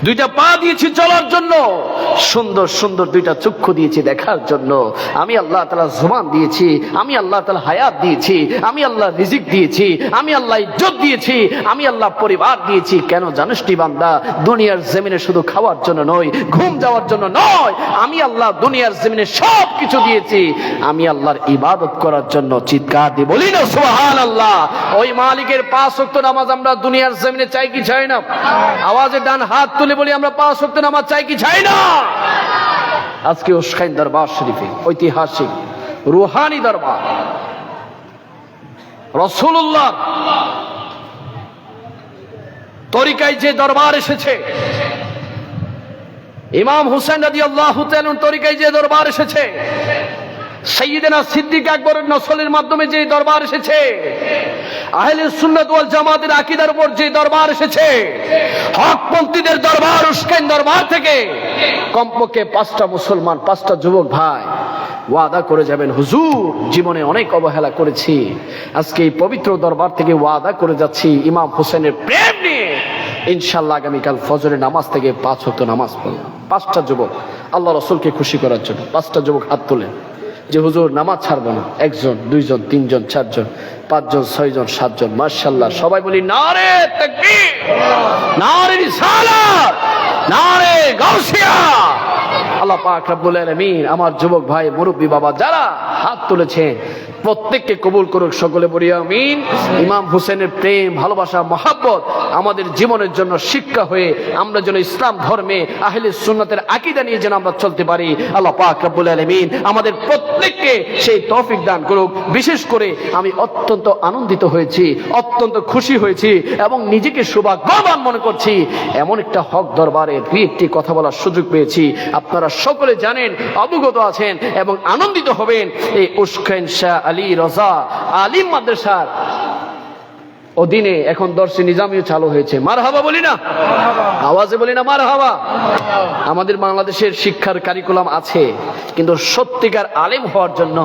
2টা পা দিয়েছি চলার জন্য, সুন্দর সুন্দর 2টা চক্ষু দিয়েছি দেখার জন্য। আমি আল্লাহ তাআলা জবান দিয়েছি, আমি আল্লাহ তাআলা হায়াত দিয়েছি, আমি আল্লাহ রিজিক দিয়েছি, আমি আল্লাহ ইজ্জত দিয়েছি, আমি আল্লাহ পরিবার দিয়েছি। কেন জানিস নি বান্দা? দুনিয়ার জমিনে শুধু খাওয়ার জন্য নয়, ঘুম যাওয়ার জন্য নয়, আমি আল্লাহ দুনিয়ার জমিনে সব কিছু দিয়েছি আমি আল্লাহর ইবাদত করার জন্য। চিৎকার দিয়ে বলি না সুবহানাল্লাহ? ওই মালিকের 5 ওয়াক্ত নামাজ আমরা দুনিয়ার জমিনে চাই কি চাই না? আওয়াজে ডান হাত তুলে বলি, আমরা 5 ওয়াক্ত নামাজ চাই কি চাই না? আজকে উস্কাইন দরবার শরীফে ঐতিহাসিক রুহানি দরবার, রাসূলুল্লাহ তরিকায় যে দরবার এসেছে, ইমাম হুসাইন রাদিয়াল্লাহু তাআলা তরিকায় যে দরবার এসেছে, সাইয়্যিদানা সিদ্দিক আকবরের নসলের মাধ্যমে যে দরবার এসেছে, আহলে সুন্নাত ওয়াল জামাতের আকীদার উপর যে দরবার এসেছে, হকপন্থীদের দরবার উস্কাইন দরবার থেকে কমপক্ষে 5টা মুসলমান, 5টা যুবক ভাই ওয়াদা করে যাবেন, হুজুর জীবনে অনেক অবহেলা করেছি, আজকে এই পবিত্র দরবার থেকে ওয়াদা করে যাচ্ছি ইমাম হুসাইনের প্রেম নিয়ে ইনশাআল্লাহ আগামীকাল ফজরের নামাজ থেকে 5 ওয়াক্ত নামাজ পড়ব। 5টা যুবক আল্লাহ রসুলকে খুশি করার জন্য 5টা যুবক হাত তোলেন যে হুজুর নামাজ ছাড়বো না। 1 জন 2 জন 3 জন 4 জন 5 জন 6 জন 7 জন মাশাআল্লাহ। সবাই বলি নারে তাকবীর, নারে রিসালাত, নারে গাউসিয়া। আল্লাহ পাক রব্বুল আলামিন আমার যুবক ভাই মুরব্বী বাবা যারা হাত তুলেছেন প্রত্যেককে কবুল করুক, সকলে বলি আমিন। ইমাম হোসেনের প্রেম ভালোবাসা মহাব্বত আমাদের জীবনের জন্য শিক্ষা হয়ে আমরা যেন ইসলাম ধর্মে আহলে সুন্নাতের আকীদা নিয়ে যেন আমরা চলতে পারি। আল্লাহ পাক রব্বুল আলামিন আমাদের প্রত্যেককে সেই তৌফিক দান করুক। বিশেষ করে আমি অত্যন্ত আনন্দিত হয়েছি, অত্যন্ত খুশি হয়েছি এবং নিজেকে সৌভাগ্যবান মনে করছি। এমন একটা হক দরবারে 2-1টি কথা বলার সুযোগ পেয়েছি। আপনারা সকলে জানেন, অবগত আছেন এবং আনন্দিত হবেন। এই উস্কাইন শাহ আলী রাজা আলিম মাদ্রাসার অধীনে এখন দর্শী নিজামিও চালু হয়েছে। মারহাবা বলি না, আওয়াজে বলি না মারহাবা। আমাদের বাংলাদেশের শিক্ষার কারিকুলাম আছে, কিন্তু সত্যিকার আলেম হওয়ার জন্য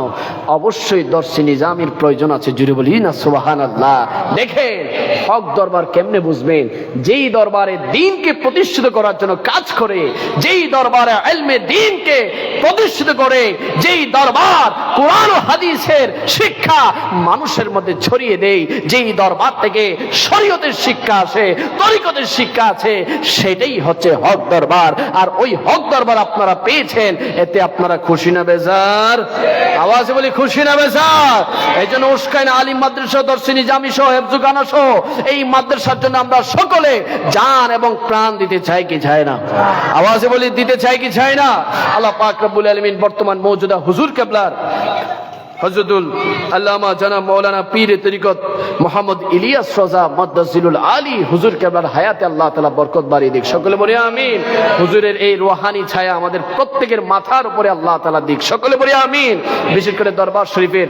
অবশ্যই দর্শী নিজামির প্রয়োজন আছে। জুড়ে বলি না সুবহানাল্লাহ। দেখেন হক দরবার কেমনে বুঝবেন? যেই দরবারে দ্বীনকে প্রতিষ্ঠিত করার জন্য কাজ করে, যেই দরবারে ইলমে দ্বীনকে প্রতিষ্ঠিত করে, যেই দরবার কোরআন ও হাদিসের শিক্ষা মানুষের মধ্যে ছড়িয়ে দেয়, যেই দরবার থেকে শরীয়তের শিক্ষা আসে, তরিকতের শিক্ষা আছে, সেটাই হচ্ছে হক দরবার। আর ওই হক দরবার আপনারা পেয়েছেন, এতে আপনারা খুশি না বেজার? আওয়াজে বলি খুশি না বেজার? এই জন্য উস্কাইন আলিম মাদ্রাসা দর্শী নিজামি সহ হেফজুখানা সহ এই মাদ্রাসার জন্য আমরা সকলে জান এবং প্রাণ দিতে চাই কি চাই না? আওয়াজে বলি দিতে চাই কি চাই না? আল্লাহ পাক রব্বুল আলামিন বর্তমান মওজুদা হুজুর কেবলার হযরতুল আল্লামা জনাব মাওলানা পীরে তরিকত মোহাম্মদ ইলিয়াস রাজা মাদ্দাজিলুল আলী হুজুর কেবলার হায়াতে আল্লাহ তাআলা বরকত বাড়িয়ে দিক, সকলে বলি আমিন। হুজুরের এই রুহানি ছায়া আমাদের প্রত্যেকের মাথার উপরে আল্লাহ তাআলা দিক, সকলে বলি আমিন। বিশেষ করে দরবার শরীফের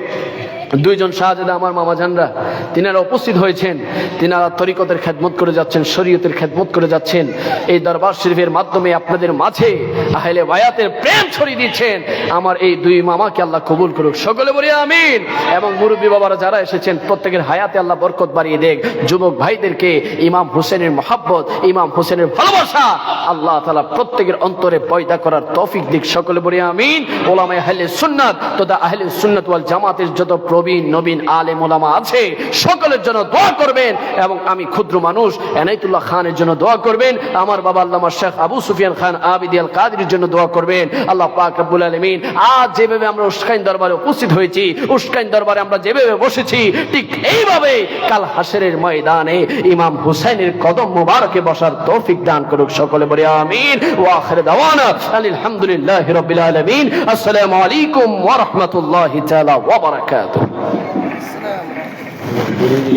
2 জন শাহজাদা আমার মামা জানরা তিনারা উপস্থিত হয়েছেন। তিনারা তরিকতের খেদমত করে যাচ্ছেন, শরীয়তের খেদমত করে যাচ্ছেন। এই দরবার শরীফের মাধ্যমে আপনাদের মাঝে আহলে বায়াতের প্রেম ছড়িয়ে দিচ্ছেন। আমার এই 2 মামাকে আল্লাহ কবুল করুক, সকলে বলি আমিন। এবং মুরব্বী বাবারা যারা এসেছেন প্রত্যেকের হায়াতে আল্লাহ বরকত বাড়িয়ে দেখ। যুবক ভাইদেরকে ইমাম হোসেনের মহাব্বত, ইমাম হোসেনের ভালোবাসা আল্লাহ তাআলা প্রত্যেকের অন্তরে পয়দা করার তৌফিক দিক, সকলে বলি আমিন। ওলামায়ে আহলে সুন্নাত তথা আহলে সুন্নাত ওয়াল জামাতের যত প্রবীণ নবীন আলেম ওলামা আছে সকলের জন্য দোয়া করবেন। এবং আমি ক্ষুদ্র মানুষ এনায়েতুল্লাহ খানের জন্য দোয়া করবেন। আমার বাবা আল্লামা শেখ আবু সুফিয়ান খান আবিদি আল কাদেরীর জন্য দোয়া করবেন। আল্লাহ পাক রব্বুল আলামিন আজ যেভাবে আমরা উস্কাইন দরবারে উপস্থিত হয়েছি, উস্কাইন দরবারে আমরা যেভাবে বসেছি, ঠিক এইভাবে কাল হাসরের ময়দানে ইমাম হুসাইনের কদম মুবারকে বসার তৌফিক দান করুক, সকলে বলি আমিন। ওয়া আখির দাওয়ানা আলহামদুলিল্লাহি রাব্বিল আলামিন। আসসালামু আলাইকুম ওয়া রাহমাতুল্লাহি তাআলা ওয়া বারাকাতুহু।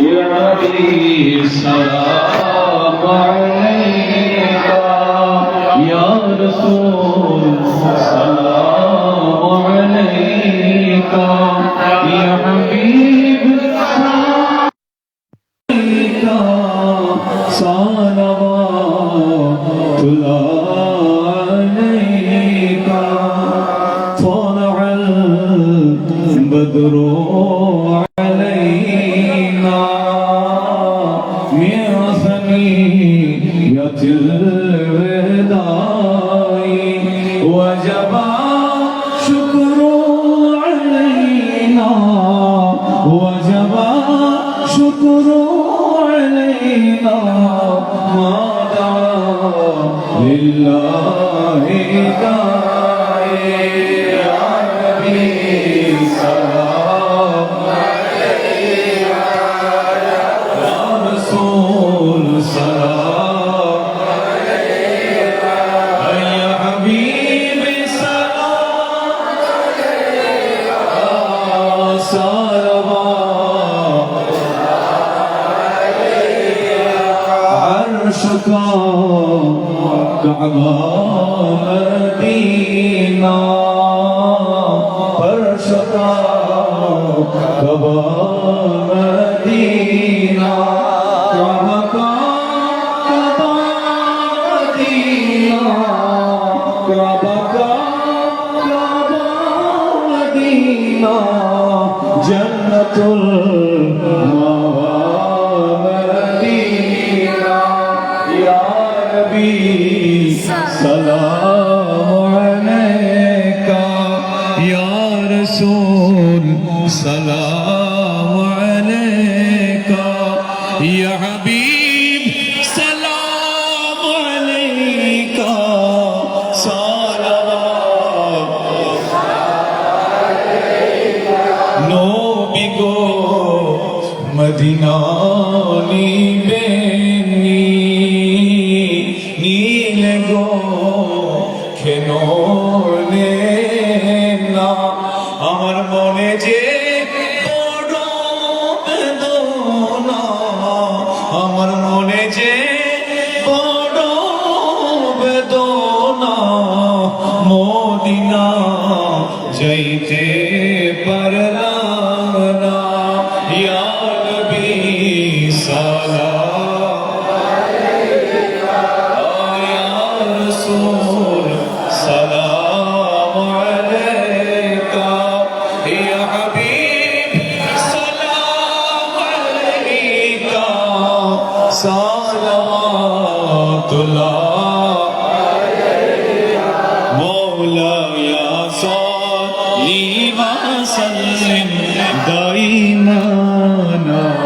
يا نبي السلام عليك يا رسول السلام عليك يا حبيب عليك صلوات الله عليك طلع البدر علينا من ثنية الوداع وجب شكر علينا وجب شكر علينا ما دعا لله داعي يا نبي سلام رسول سلام عليك يا حبيبي سلام عليك صلوات عرشك كعبة مدينة فرشك كعبة مدينة جنة الموامدين يا নলে না আমার মনে যে বড় বেদনা আমার মনে যে বড় বেদনা মদিনা যাইতে পারলাম না ইয়া নবী সালাম আলাইকা ইয়া রাসূল সালাম আলাইকা ইয়া হাবিব সালাম আলাইকা সালাওয়াতুল্লাহ مولاي صل وسلم دائما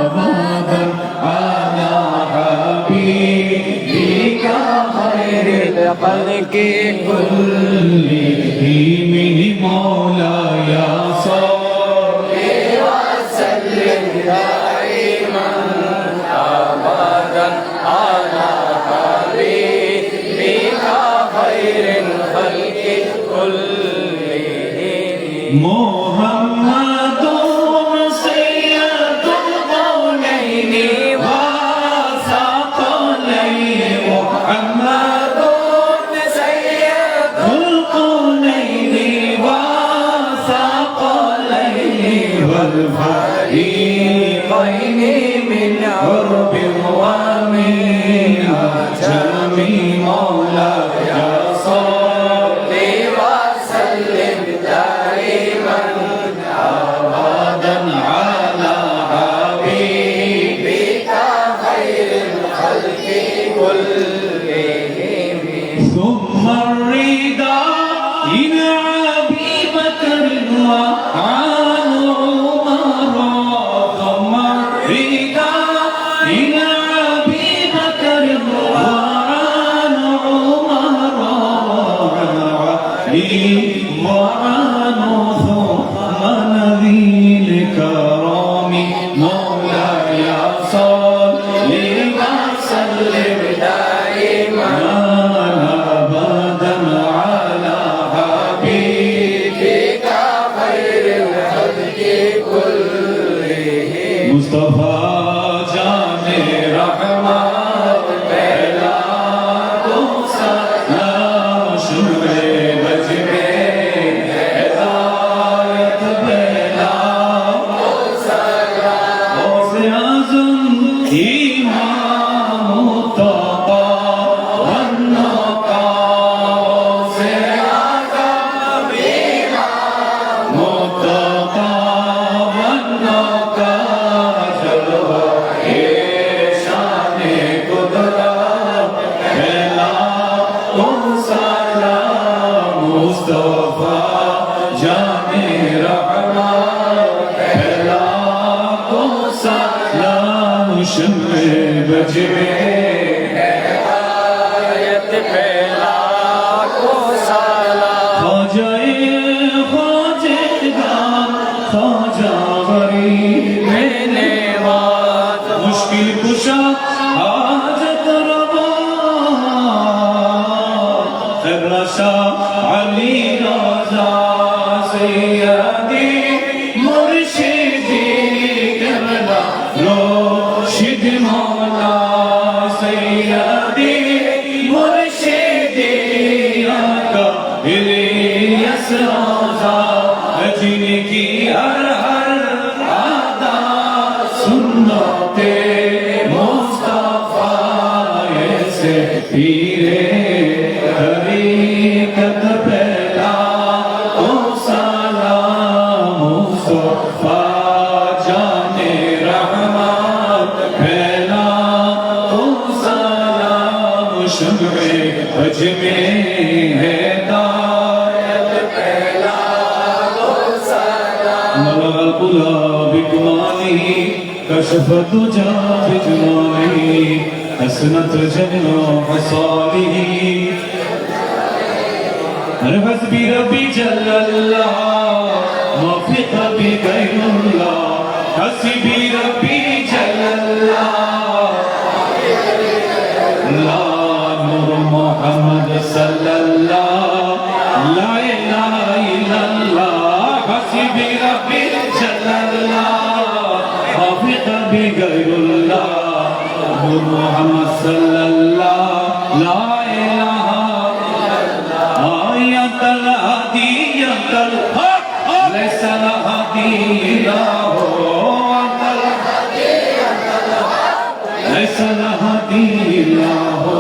ابدا على حبيبك خير الخلق كلهم مولاي صل وسلم دائما ابدا على حبيبك خير الخلق كلهم محمد سيد الكونين وثقلين محمد سيد الكونين وثقلين والفريقين من عرب ومن عجم مولاي صل وسلم دائما ابدا على حبيبك خير الخلق كلهم ثم الرضا إلى أبي بكر وعن عمر ثم الرضا إلى أبي بكر وعن عمر وعن علي وعن عثمان ذي الكرام مولاي صل وسلم دائما ابدا على حبيبك خير الخلق كلهم مصطفى جان رحمت بلا سلام شمر بجمع هدايت بلا غوث اعظم امام متقى والنقى غوث اعظم امام متقى والنقى جلوه شان قدرت بلا سلام مصطفى جان رحمت بلا سلام شمع بجمع هدایت بلا سلام خواجہ خواجگان خواجہ غریب نواز مشکل کشا حاجت روا قبلہ شاہ علی رضا سیدی مرشدی قبلہ رشد مولا سیدی مرشدی آقا الیاس رضا جن کی ہر ہر عادت سنتے مصطفیٰ سے پیرے طریقت پہلا او سلام مصطفیٰ جان رحمت پہلا او سلام شمع اجمع ہدایت پہلا او سلام ملغ القلا بکماله كشف الدجى بجماله حسنت جميع خصاله أنا حسبي ربي جل الله ما في قلبي غير الله حسبي ربي جل الله لا نور محمد صلى الله कभी गैरुल्लाह नूर मोहम्मद सल्लल्लाहु ला इलाहा या कल हादी या कल हक लैसा हादी इलाहो लैसा हादी इलाहो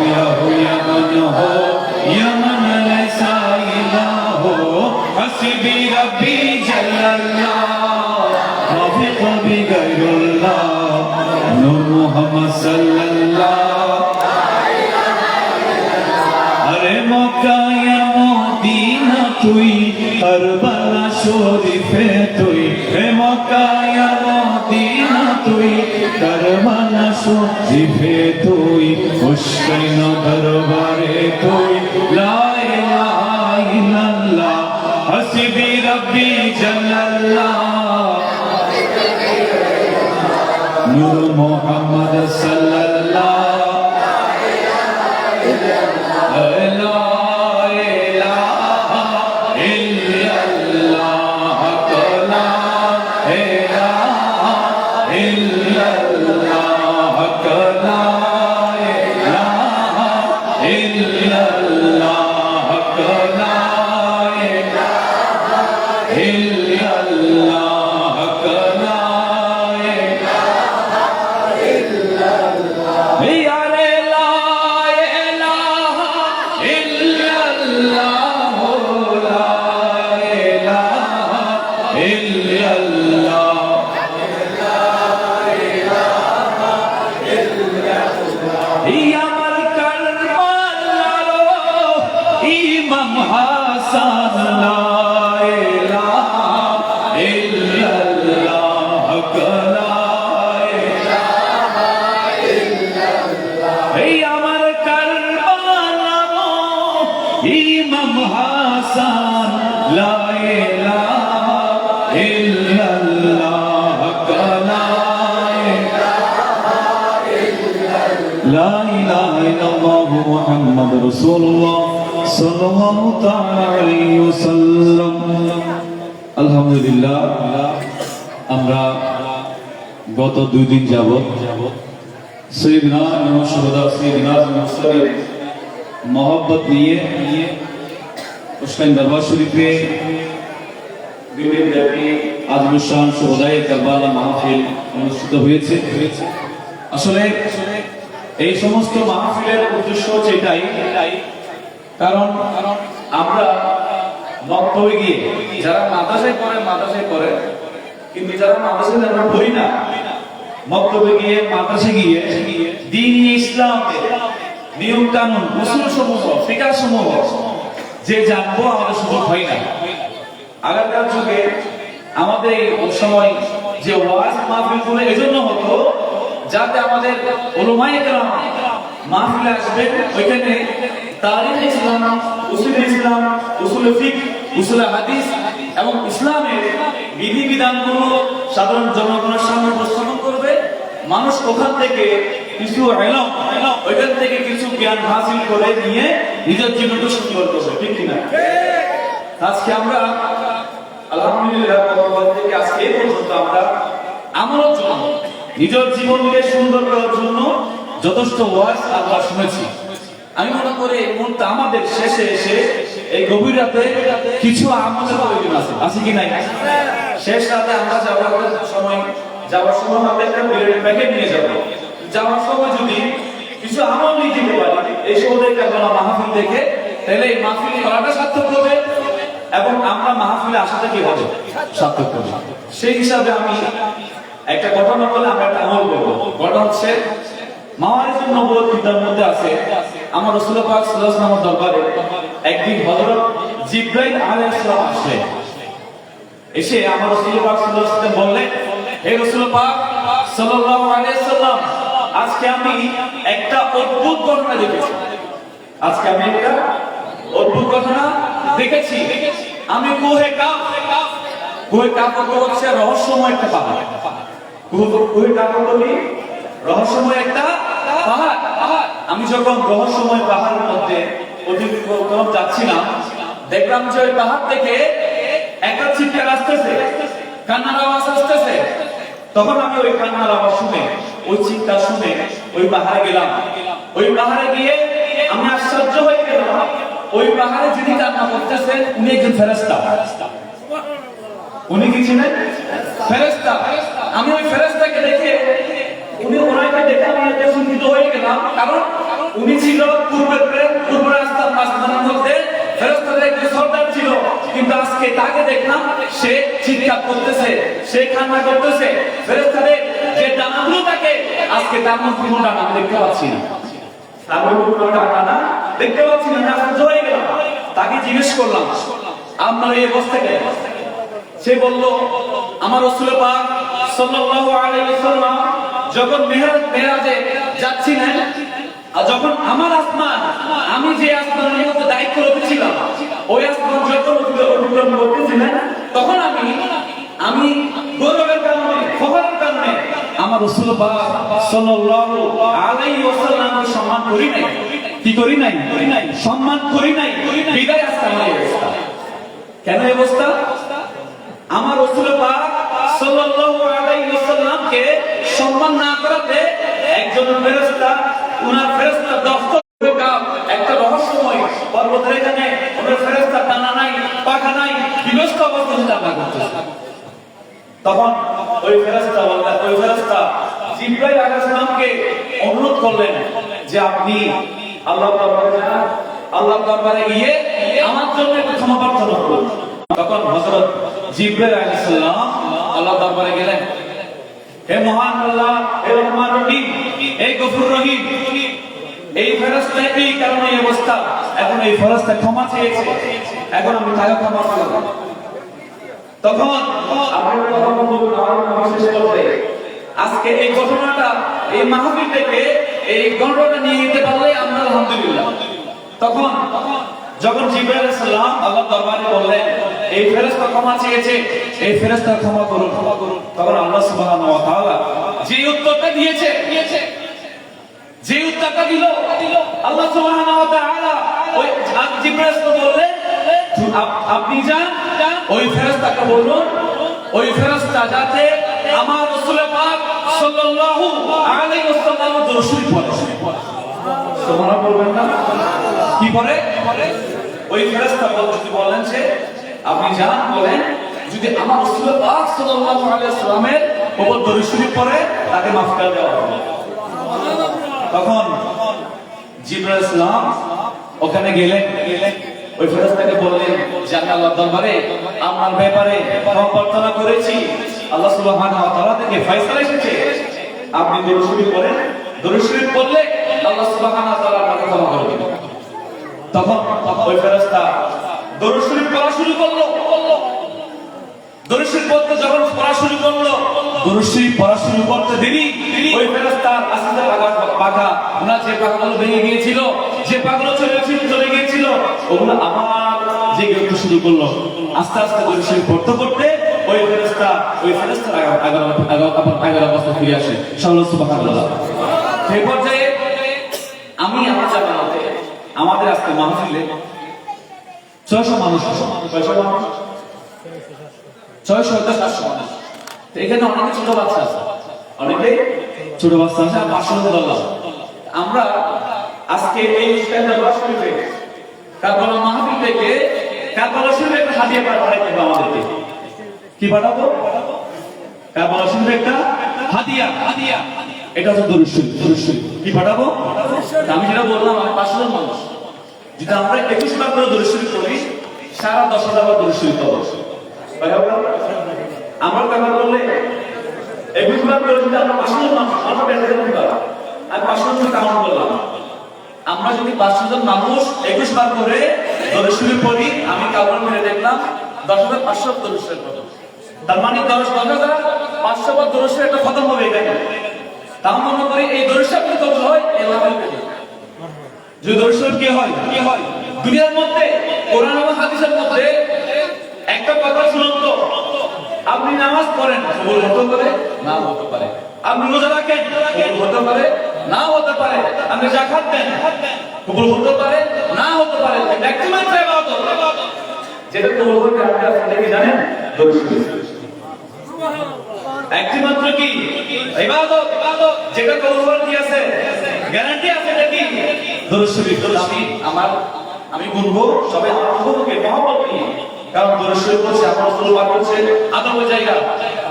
या मन हो या मन लैसा इलाहो हस्बी रब्बी जल्लल्लाह माफी कभी गैरुल्लाह नूर मोहम्मद सल्लल्लाहु अरे मक्का या मदीना तुई करबला शरीफे तुई हे मक्का या मदीना तुई करबला शरीफे तुई मुश्किल दरबारे तुई ला इलाहा इल्लल्लाह हस्बी रब्बी जल्लल्लाह नूर मोहम्मद सल्लल्लाहु इमाम हसन ला इलाहा इल्लल्लाह ला इलाहा इल्लल्लाह আমার কারবালার ইমাম হাসান লা ইলাহা ইল্লাল্লাহ লা لا إله إلا الله محمد رسول الله صلى الله تعالى عليه وسلم আলহামদুলিল্লাহ আমরা গত 2 দিন যাবত সৈয়দনা ইমাম শুহাদা সৈয়দনা মুসলিম मोहब्बत নিয়ে উসকান দরবার শরীফে দিনব্যাপী আজমুশান শুহাদায়ে কারবালা মাহফিল অনুষ্ঠিত হয়েছে আসলে এই সমস্ত মাহফিলের উদ্দেশ্য হচ্ছে এটাই কারণ আমরা মক্তবে গিয়ে যারা মাদ্রাসায় পড়ে কিন্তু যারা মাদ্রাসায় আমরা পড়ি না মক্তবে গিয়ে মাদ্রাসায় গিয়ে দ্বীন ইসলামের নিয়ম কানুন উসুল সমূহ ফিকহ সমূহ যে জানবো আমাদের সুযোগ হয় না আগেকার যুগে আমাদের এই সময় যে ওয়াজ মাহফিলগুলো এজন্য হতো যাতে আমাদের উলামায়ে কেরাম মাহফিলে আসবে ওইখানে তারিখ ইসলাম উসুল ফিকহ উসুল হাদিস এবং ইসলামের বিধিবিধানগুলো সাধারণ জনগণের সামনে উপস্থাপন করবে মানুষ ওখান থেকে কিছু ইলম ওইখান থেকে কিছু জ্ঞান হাসিল করে নিয়ে নিজের জীবনকে সুন্দর করবে ঠিক কি না আজকে আমরা আলহামদুলিল্লাহ গতকাল থেকে আজকে এই পর্যন্ত আমরা আমলের জন্য নিজের জীবনকে সুন্দর করার জন্য যথেষ্ট ওয়াজ আমরা শুনেছি আমি মনে করি এই মুহূর্তে আমাদের শেষে এসে এই গভীর রাতে কিছু আমলের প্রয়োজন আছে কি নাই শেষ রাতে আমরা যাওয়ার সময় আমরা একটা প্যাকেট নিয়ে যাওয়ার সময় যদি কিছু আমল নিয়ে যেতে পারি এই সৌদের কারবালা মাহফিল দেখে তাহলে এই মাহফিল করাটা সার্থক হবে এবং আমরা মাহফিলে আসাটা কি হবে সার্থক হবে সেই হিসাবে আমি একটা ঘটনা বলে আমরা একটা আমল করবো ঘটনা হচ্ছে মাওয়ারিজুন নবুওয়াত কিতাবের মধ্যে আছে আমার রাসূল পাক সাল্লাল্লাহু আলাইহি ওয়াসাল্লামের দরবারে একদিন হযরত জিবরাইল আলাইহিস সালাম আসলেন এসে আমার রাসূল পাক সাল্লাল্লাহু আলাইহি ওয়াসাল্লাম বললেন হে রাসূল পাক সাল্লাল্লাহু আলাইহি ওয়াসাল্লাম আজকে আমি একটা অদ্ভুত ঘটনা দেখেছি আমি কুহে কাফ হচ্ছে রহস্যময় একটা পাহাড় কুহে কাফ রহস্যময় একটা পাহাড় আমি যখন রহস্যময় পাহাড়ের মধ্যে অতিক্রম যাচ্ছিলাম দেখলাম যে ওই পাহাড় থেকে একটা চিৎকার আসতেছে কান্নার আওয়াজ আসতেছে তখন আমি ওই কান্নার আওয়াজ শুনে, ওই চিৎকার শুনে ওই পাহাড়ে গেলাম। ওই পাহাড়ে গিয়ে আমি আশ্চর্য হয়ে গেলাম, ওই পাহাড়ে যিনি কান্না করতেছেন উনি একজন ফেরেশতা। উনি কি ছিলেন? ফেরেশতা। আমি ওই ফেরেশতাকে দেখে, ওনাকে দেখে আমি এত চিন্তিত হয়ে গেলাম, কারণ উনি ছিল পূর্বের আসমানের মধ্যে ফেরেশতাদের একজন সর্দার ছিল, কিন্তু আজকে তাকে দেখলাম সে চিৎকার করতেছে, সে কান্না করতেছে। ফেরেশতাদের যে ডানাগুলো থাকে আজকে তার মধ্যে কোনো ডানা আমি দেখতে পাচ্ছি না, তার মধ্যে কোনো ডানা দেখতে পাচ্ছি না। আমি আশ্চর্য হয়ে গেলাম। তাকে জিজ্ঞেস করলাম, আপনার এই অবস্থা কেন? সে বলল, আমার রাসূল পাক সাল্লাল্লাহু আলাইহি ওয়াসাল্লাম যখন মেরাজে যাচ্ছিলেন, আর যখন আমার আসমান, আমি যে আসমানের মধ্যে দায়িত্ব রেখেছিলাম, ওই আসমান যখন অতিক্রম করতেছিলেন, তখন আমি গৌরবের কারণে, ফখরের কারণে আমার রাসূল পাক সাল্লাল্লাহু আলাইহি ওয়াসাল্লামকে সম্মান করি নাই। কি করি নাই? সম্মান করি নাই। বিদায় আজকে আমার এই অবস্থা। কেন এই অবস্থা? আমার রাসূল পাক সাল্লাল্লাহু আলাইহি ওয়াসাল্লামকে সম্মান না করাতে একজন ফেরেশতা, উনার ফেরেশতা দফতর একটা রহস্যময় পর্বতের এখানে ওনার ফেরেশতা টানা নাই, পাখা নাই, বিনষ্ট অবস্থায় টানা করতেছে। তখন ওই ফেরেশতা জিবরাইল আলাইহিস সালামকে অনুরোধ করলেন যে আপনি আল্লাহর দরবারে গিয়ে আমার জন্য একটু ক্ষমা প্রার্থনা করুন। তখন হযরত জিবরাইল আলাইহিস সালাম আল্লাহর দরবারে গেলেন, হে মহান আল্লাহ, হে রহমান রহিম, হে গফুর রহিম, এই ফেরেশতা এই কারণে এই অবস্থা, এখন এই ফেরেশতা ক্ষমা চেয়েছে, এখন আমি তাকে ক্ষমা করব। তখন আজকে এই ঘটনাটা, এই মাহফিল থেকে এই ঘটনাটা নিয়ে যেতে পারলে আমরা আলহামদুলিল্লাহ। তখন যখন জিবরাইল আলাইহিস সালাম আল্লাহর দরবারে বললেন, এই ফেরেশতা ক্ষমা চেয়েছে, এই ফেরেশতা ক্ষমা করুন, তখন আল্লাহ সুবহানাহু ওয়া তাআলা যে উত্তরটা দিয়েছে, যে উত্তরটা দিল, আল্লাহ সুবহানাহু ওয়া তাআলা ওই জিবরাইলকে বললেন, আপনি যান ওই ফেরেশতাকে বলুন, ওই ফেরেশতা যাতে আমার রাসূল পাক সাল্লাল্লাহু আলাইহি ওয়াসাল্লাম দরুদ শরীফ পড়ে। সুবহানাল্লাহ বলবেন না? কি পড়ে? ওই ফেরেশতা বলেন যে আপনি যান, বলেন যদি আমার রাসূল পাক সাল্লাল্লাহু আলাইহি ওয়াসাল্লামের উপর দরুদ শরীফ পড়ে তাকে মাফ করে দেওয়া হবে। তখন জিবরাইল আলাইহিস সালাম ওখানে গেলেন, ওই ফেরেশতাকে বললেন যে আমি আল্লাহর দরবারে আপনার ব্যাপারে ক্ষমা প্রার্থনা করেছি, আল্লাহ সুবহানাহু ওয়া তাআলা থেকে ফয়সালা এসেছে, আপনি দরুদ শরীফ পড়েন, দরুদ শরীফ পড়লে আল্লাহ সুবহানাহু ওয়া তাআলা আপনাকে ক্ষমা করবেন। তখন ওই ফেরেশতা দরুদ শরীফ পড়া শুরু করলো। দরুদ শরীফ পড়তে যখন পড়া শুরু করলো, দরুদ শরীফ পড়া শুরু করতে দেরি ওই ফেরেশতার আস্তে পাখা, ওনার যে পাখাগুলো ভেঙে গিয়েছিল, যে পাখাগুলো চলে গিয়েছিল, ওগুলো আবার জেগে উঠতে শুরু করলো। আস্তে আস্তে দরুদ শরীফ পড়তে পড়তে ওই ফেরেশতার আগের অবস্থা ফিরে আসে। সুবহানাল্লাহ। সেই পর্যায়ে আমি আমার জানাতে আমাদের আজকে মাহফিলে 600 মানুষ, 600 মানুষ। এখানে অনেকে ছোট বাচ্চা আছে, অনেকে ছোট বাচ্চা আছে, 500 ডলার। আমরা আজকে এই দরবার শরীফে কারবালা মাহফিল থেকে কারবালা শরীফে একটা হাদিয়া পাঠাতে হবে আমাদেরকে। কি পাঠাবো? কারবালা শরীফে একটা হাদিয়া। এটা হচ্ছে দরুদ শরীফ। কি পাঠাবো? আমি যেটা বললাম, আমি 500 মানুষ, যদি আমরা 21 বার করে দরুদ শরীফ পড়ি, সারা 10,000 বার দরুদ শরীফ পাবো। আমরা কারবার করলে 21 বার করে যদি আমরা 500 মানুষ, আমরা বেঁচে যেতে পারবো। আমি 500 জন কাউন্ট করলাম, আমরা যদি 500 জন মানুষ 21 বার করে দরুদ শরীফ পড়ি, আমি কাউন্ট করে দেখলাম 10,500 দরুদ শরীফ পাবো। তার মানে 10,500 বার দরুদ শরীফ একটা খতম হবে এখানে। তাও মনে করি এই দরুদ শরীফ কত হয়? যে দরুদ শরীফ কি হয় দুনিয়ার মধ্যে, কোরআন এবং হাদিসের মধ্যে একটা কথা শুনুন তো, আপনি নামাজ পড়েন, কবুল হতে পারে, না হতে পারে। আপনি রোজা রাখেন, কবুল হতে পারে, না হতে পারে। আপনি যাকাত দেন, কবুল হতে পারে, না হতে পারে। ম্যাক্সিমাম ইবাদত যেটা কবুল হবে, আপনি কি জানেন? দরুদ শরীফ। একটি মাত্র কি ইবাদত, যেটা কৌশলটি আছে, গ্যারান্টি আছে নাকি দরুদ শরীফ। আমি বলবো সবাই আল্লাহকে মহব্বত নিয়ে, কারণ দরুদ শরীফ হচ্ছে আমার রাসূল পাক হচ্ছে আদবের জায়গা।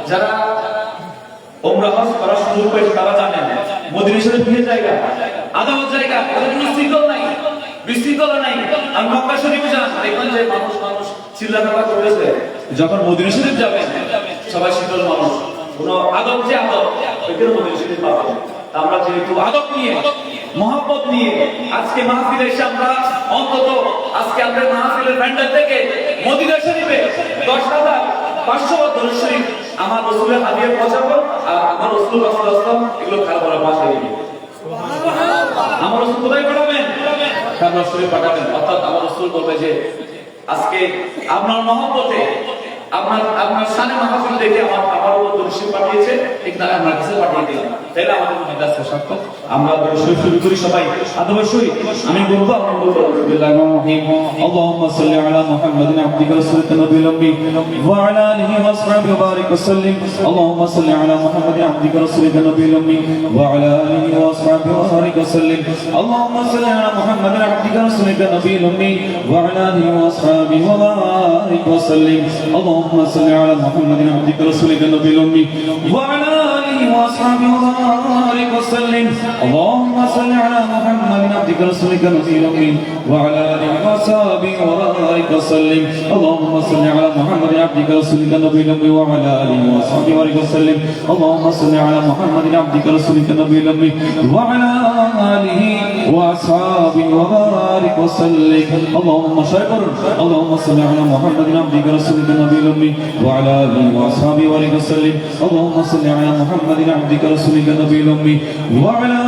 যারা ওমরা হজ করার সুযোগ পেয়েছে তারা জানেন মদিনা শরীফের জায়গা, আদবের জায়গা, এখানে কোনো বিশৃঙ্খলা নাই। আর মক্কা শরীফে যান, দেখবেন যে মানুষ চিল্লাপাল্লা করতেছে। যখন মদিনা শরীফ যাবেন সবাই শীতল মানুষ, কোনো আদব যে আদব ওইখানে মদিনা শরীফ পাবেন। আমরা যেহেতু আদব নিয়ে মহব্বত নিয়ে আজকে মাহফিলে এসে আমরা অন্তত আজকে আমাদের মাহফিলের প্যান্ডেল থেকে মদিনা শরীফে 10,500 দরুদ শরীফ আমার রাসূলের হাদিয়া পৌঁছাবো। আর আমার রাসূল সাল্লাল্লাহু আলাইহি ওয়াসাল্লাম এগুলো খারাপ করে পাঠিয়ে দিবেন। আমার রাসূল কোথায় পাঠাবেন? কাবা শরীফ পাঠাবেন। অর্থাৎ আমার রাসূল বলবে যে আজকে আপনার মহব্বতে আপনার শানে মাহফিল দেখে আমার উপর দরুদ শরীফ পাঠিয়েছে, ঠিক না আমার কাছে পাঠিয়ে দিলাম। তাহলে আমাদের মনে আছে সত্য। আমরা দরুদ শরীফ শুরু করি সবাই আদবের সহিত। আমি বলবো আপনি বলবেন বিসমিল্লাহির রহমানির রহিম। আল্লাহুম্মা সাল্লি আলা মুহাম্মাদিন আবদিকা রাসূলিকা নবিয়্যিল উম্মি ওয়া আলা আলিহি ওয়া আসহাবিহি ওয়া বারিক ওয়া সাল্লিম। আল্লাহুম্মা সাল্লি আলা মুহাম্মাদিন আবদিকা রাসূলিকা নবিয়্যিল উম্মি ওয়া আলা আলিহি ওয়া আসহাবিহি ওয়া বারিক ওয়া সাল্লিম। আল্লাহুম্মা সাল্লি আলা মুহাম্মাদিন আবদিকা রাসূলিকা নবিয়্যিল উম্মি ওয়া আলা আলিহি ওয়া আসহাবিহি ওয়া বারিক ওয়া সাল্লিম। اللهم صل على محمد عبدك رسولك النبي الأمي وعلى آله وأصحابه وبارك وسلم. اللهم صل على محمد عبدك رسولك النبي الأمي وعلى آله وأصحابه وبارك وسلم. اللهم صل على محمد عبدك رسولك النبي الأمي وعلى آله وأصحابه وبارك وسلم. اللهم صل على محمد عبدك رسولك النبي الأمي وعلى آله وأصحابه وبارك وسلم. اللهم شكر. اللهم صل على محمد عبدك رسولك النبي الأمي وعلى آله وأصحابه وبارك وسلم. اللهم صل على محمد عبدك رسولك النبي الأمي وعلى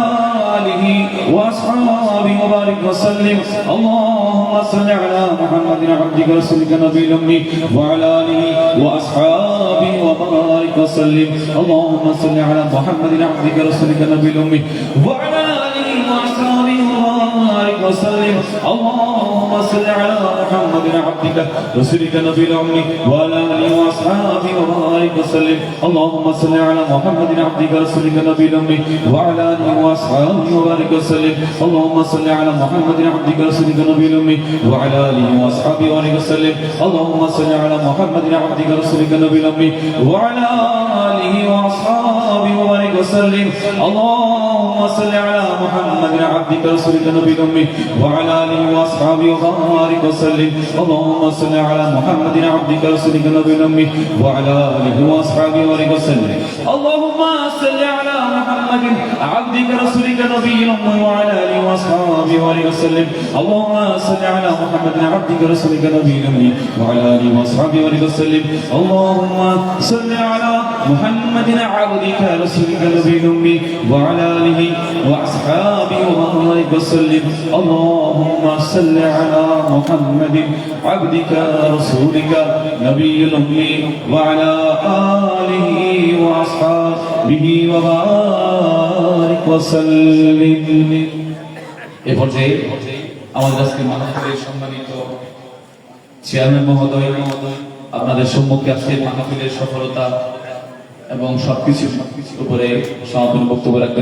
آله وأصحابه وبارك وسلم. اللهم صل على محمد عبدك رسولك النبي الأمي وعلى آله وأصحابه وبارك وسلم. اللهم صل على محمد عبدك رسولك النبي الأمي وعلى آله وأصحابه وبارك وسلم. اللهم صل على محمد عبدك رسولك النبي الأمي وعلى آله وأصحابه وبارك وسلم. اللهم صل على محمد عبدك رسولك النبي الأمي وعلى آله وأصحابه وبارك وسلم. اللهم صل على محمد عبدك رسولك النبي الأمي وعلى آله وأصحابه وبارك وسلم. اللهم صل على محمد عبدك رسولك النبي الأمي وعلى آله وأصحابه وبارك وسلم. اللهم صل على محمد عبدك رسولك النبي الأمي وعلى آله وأصحابه وبارك وسلم. اللهم صل على محمد عبدك رسولك النبي الأمي وعلى آله وأصحابه وبارك وسلم. اللهم صل على محمد عبدك رسولك النبي الأمي وعلى آله وأصحابه وبارك وسلم. اللهم صل على محمد عبدك رسولك النبي الأمي وعلى آله وأصحابه وبارك وسلم. اللهم صل على محمد عبدك رسولك النبي الأمي وعلى آله وأصحابه وبارك وسلم. اللهم صل على محمد عبدك رسولك نبي الأمي وعلى آله وأصحابه وبارك وسلم. এ পর্যায়ে আমাদের আজকে মাহফিলের সম্মানিত চেয়ারম্যান মহোদয় আপনাদের সম্মুখে আজকে মাহফিলের সফলতা এবং সবকিছুর উপরে সমাপনী বক্তব্য রাখবেন।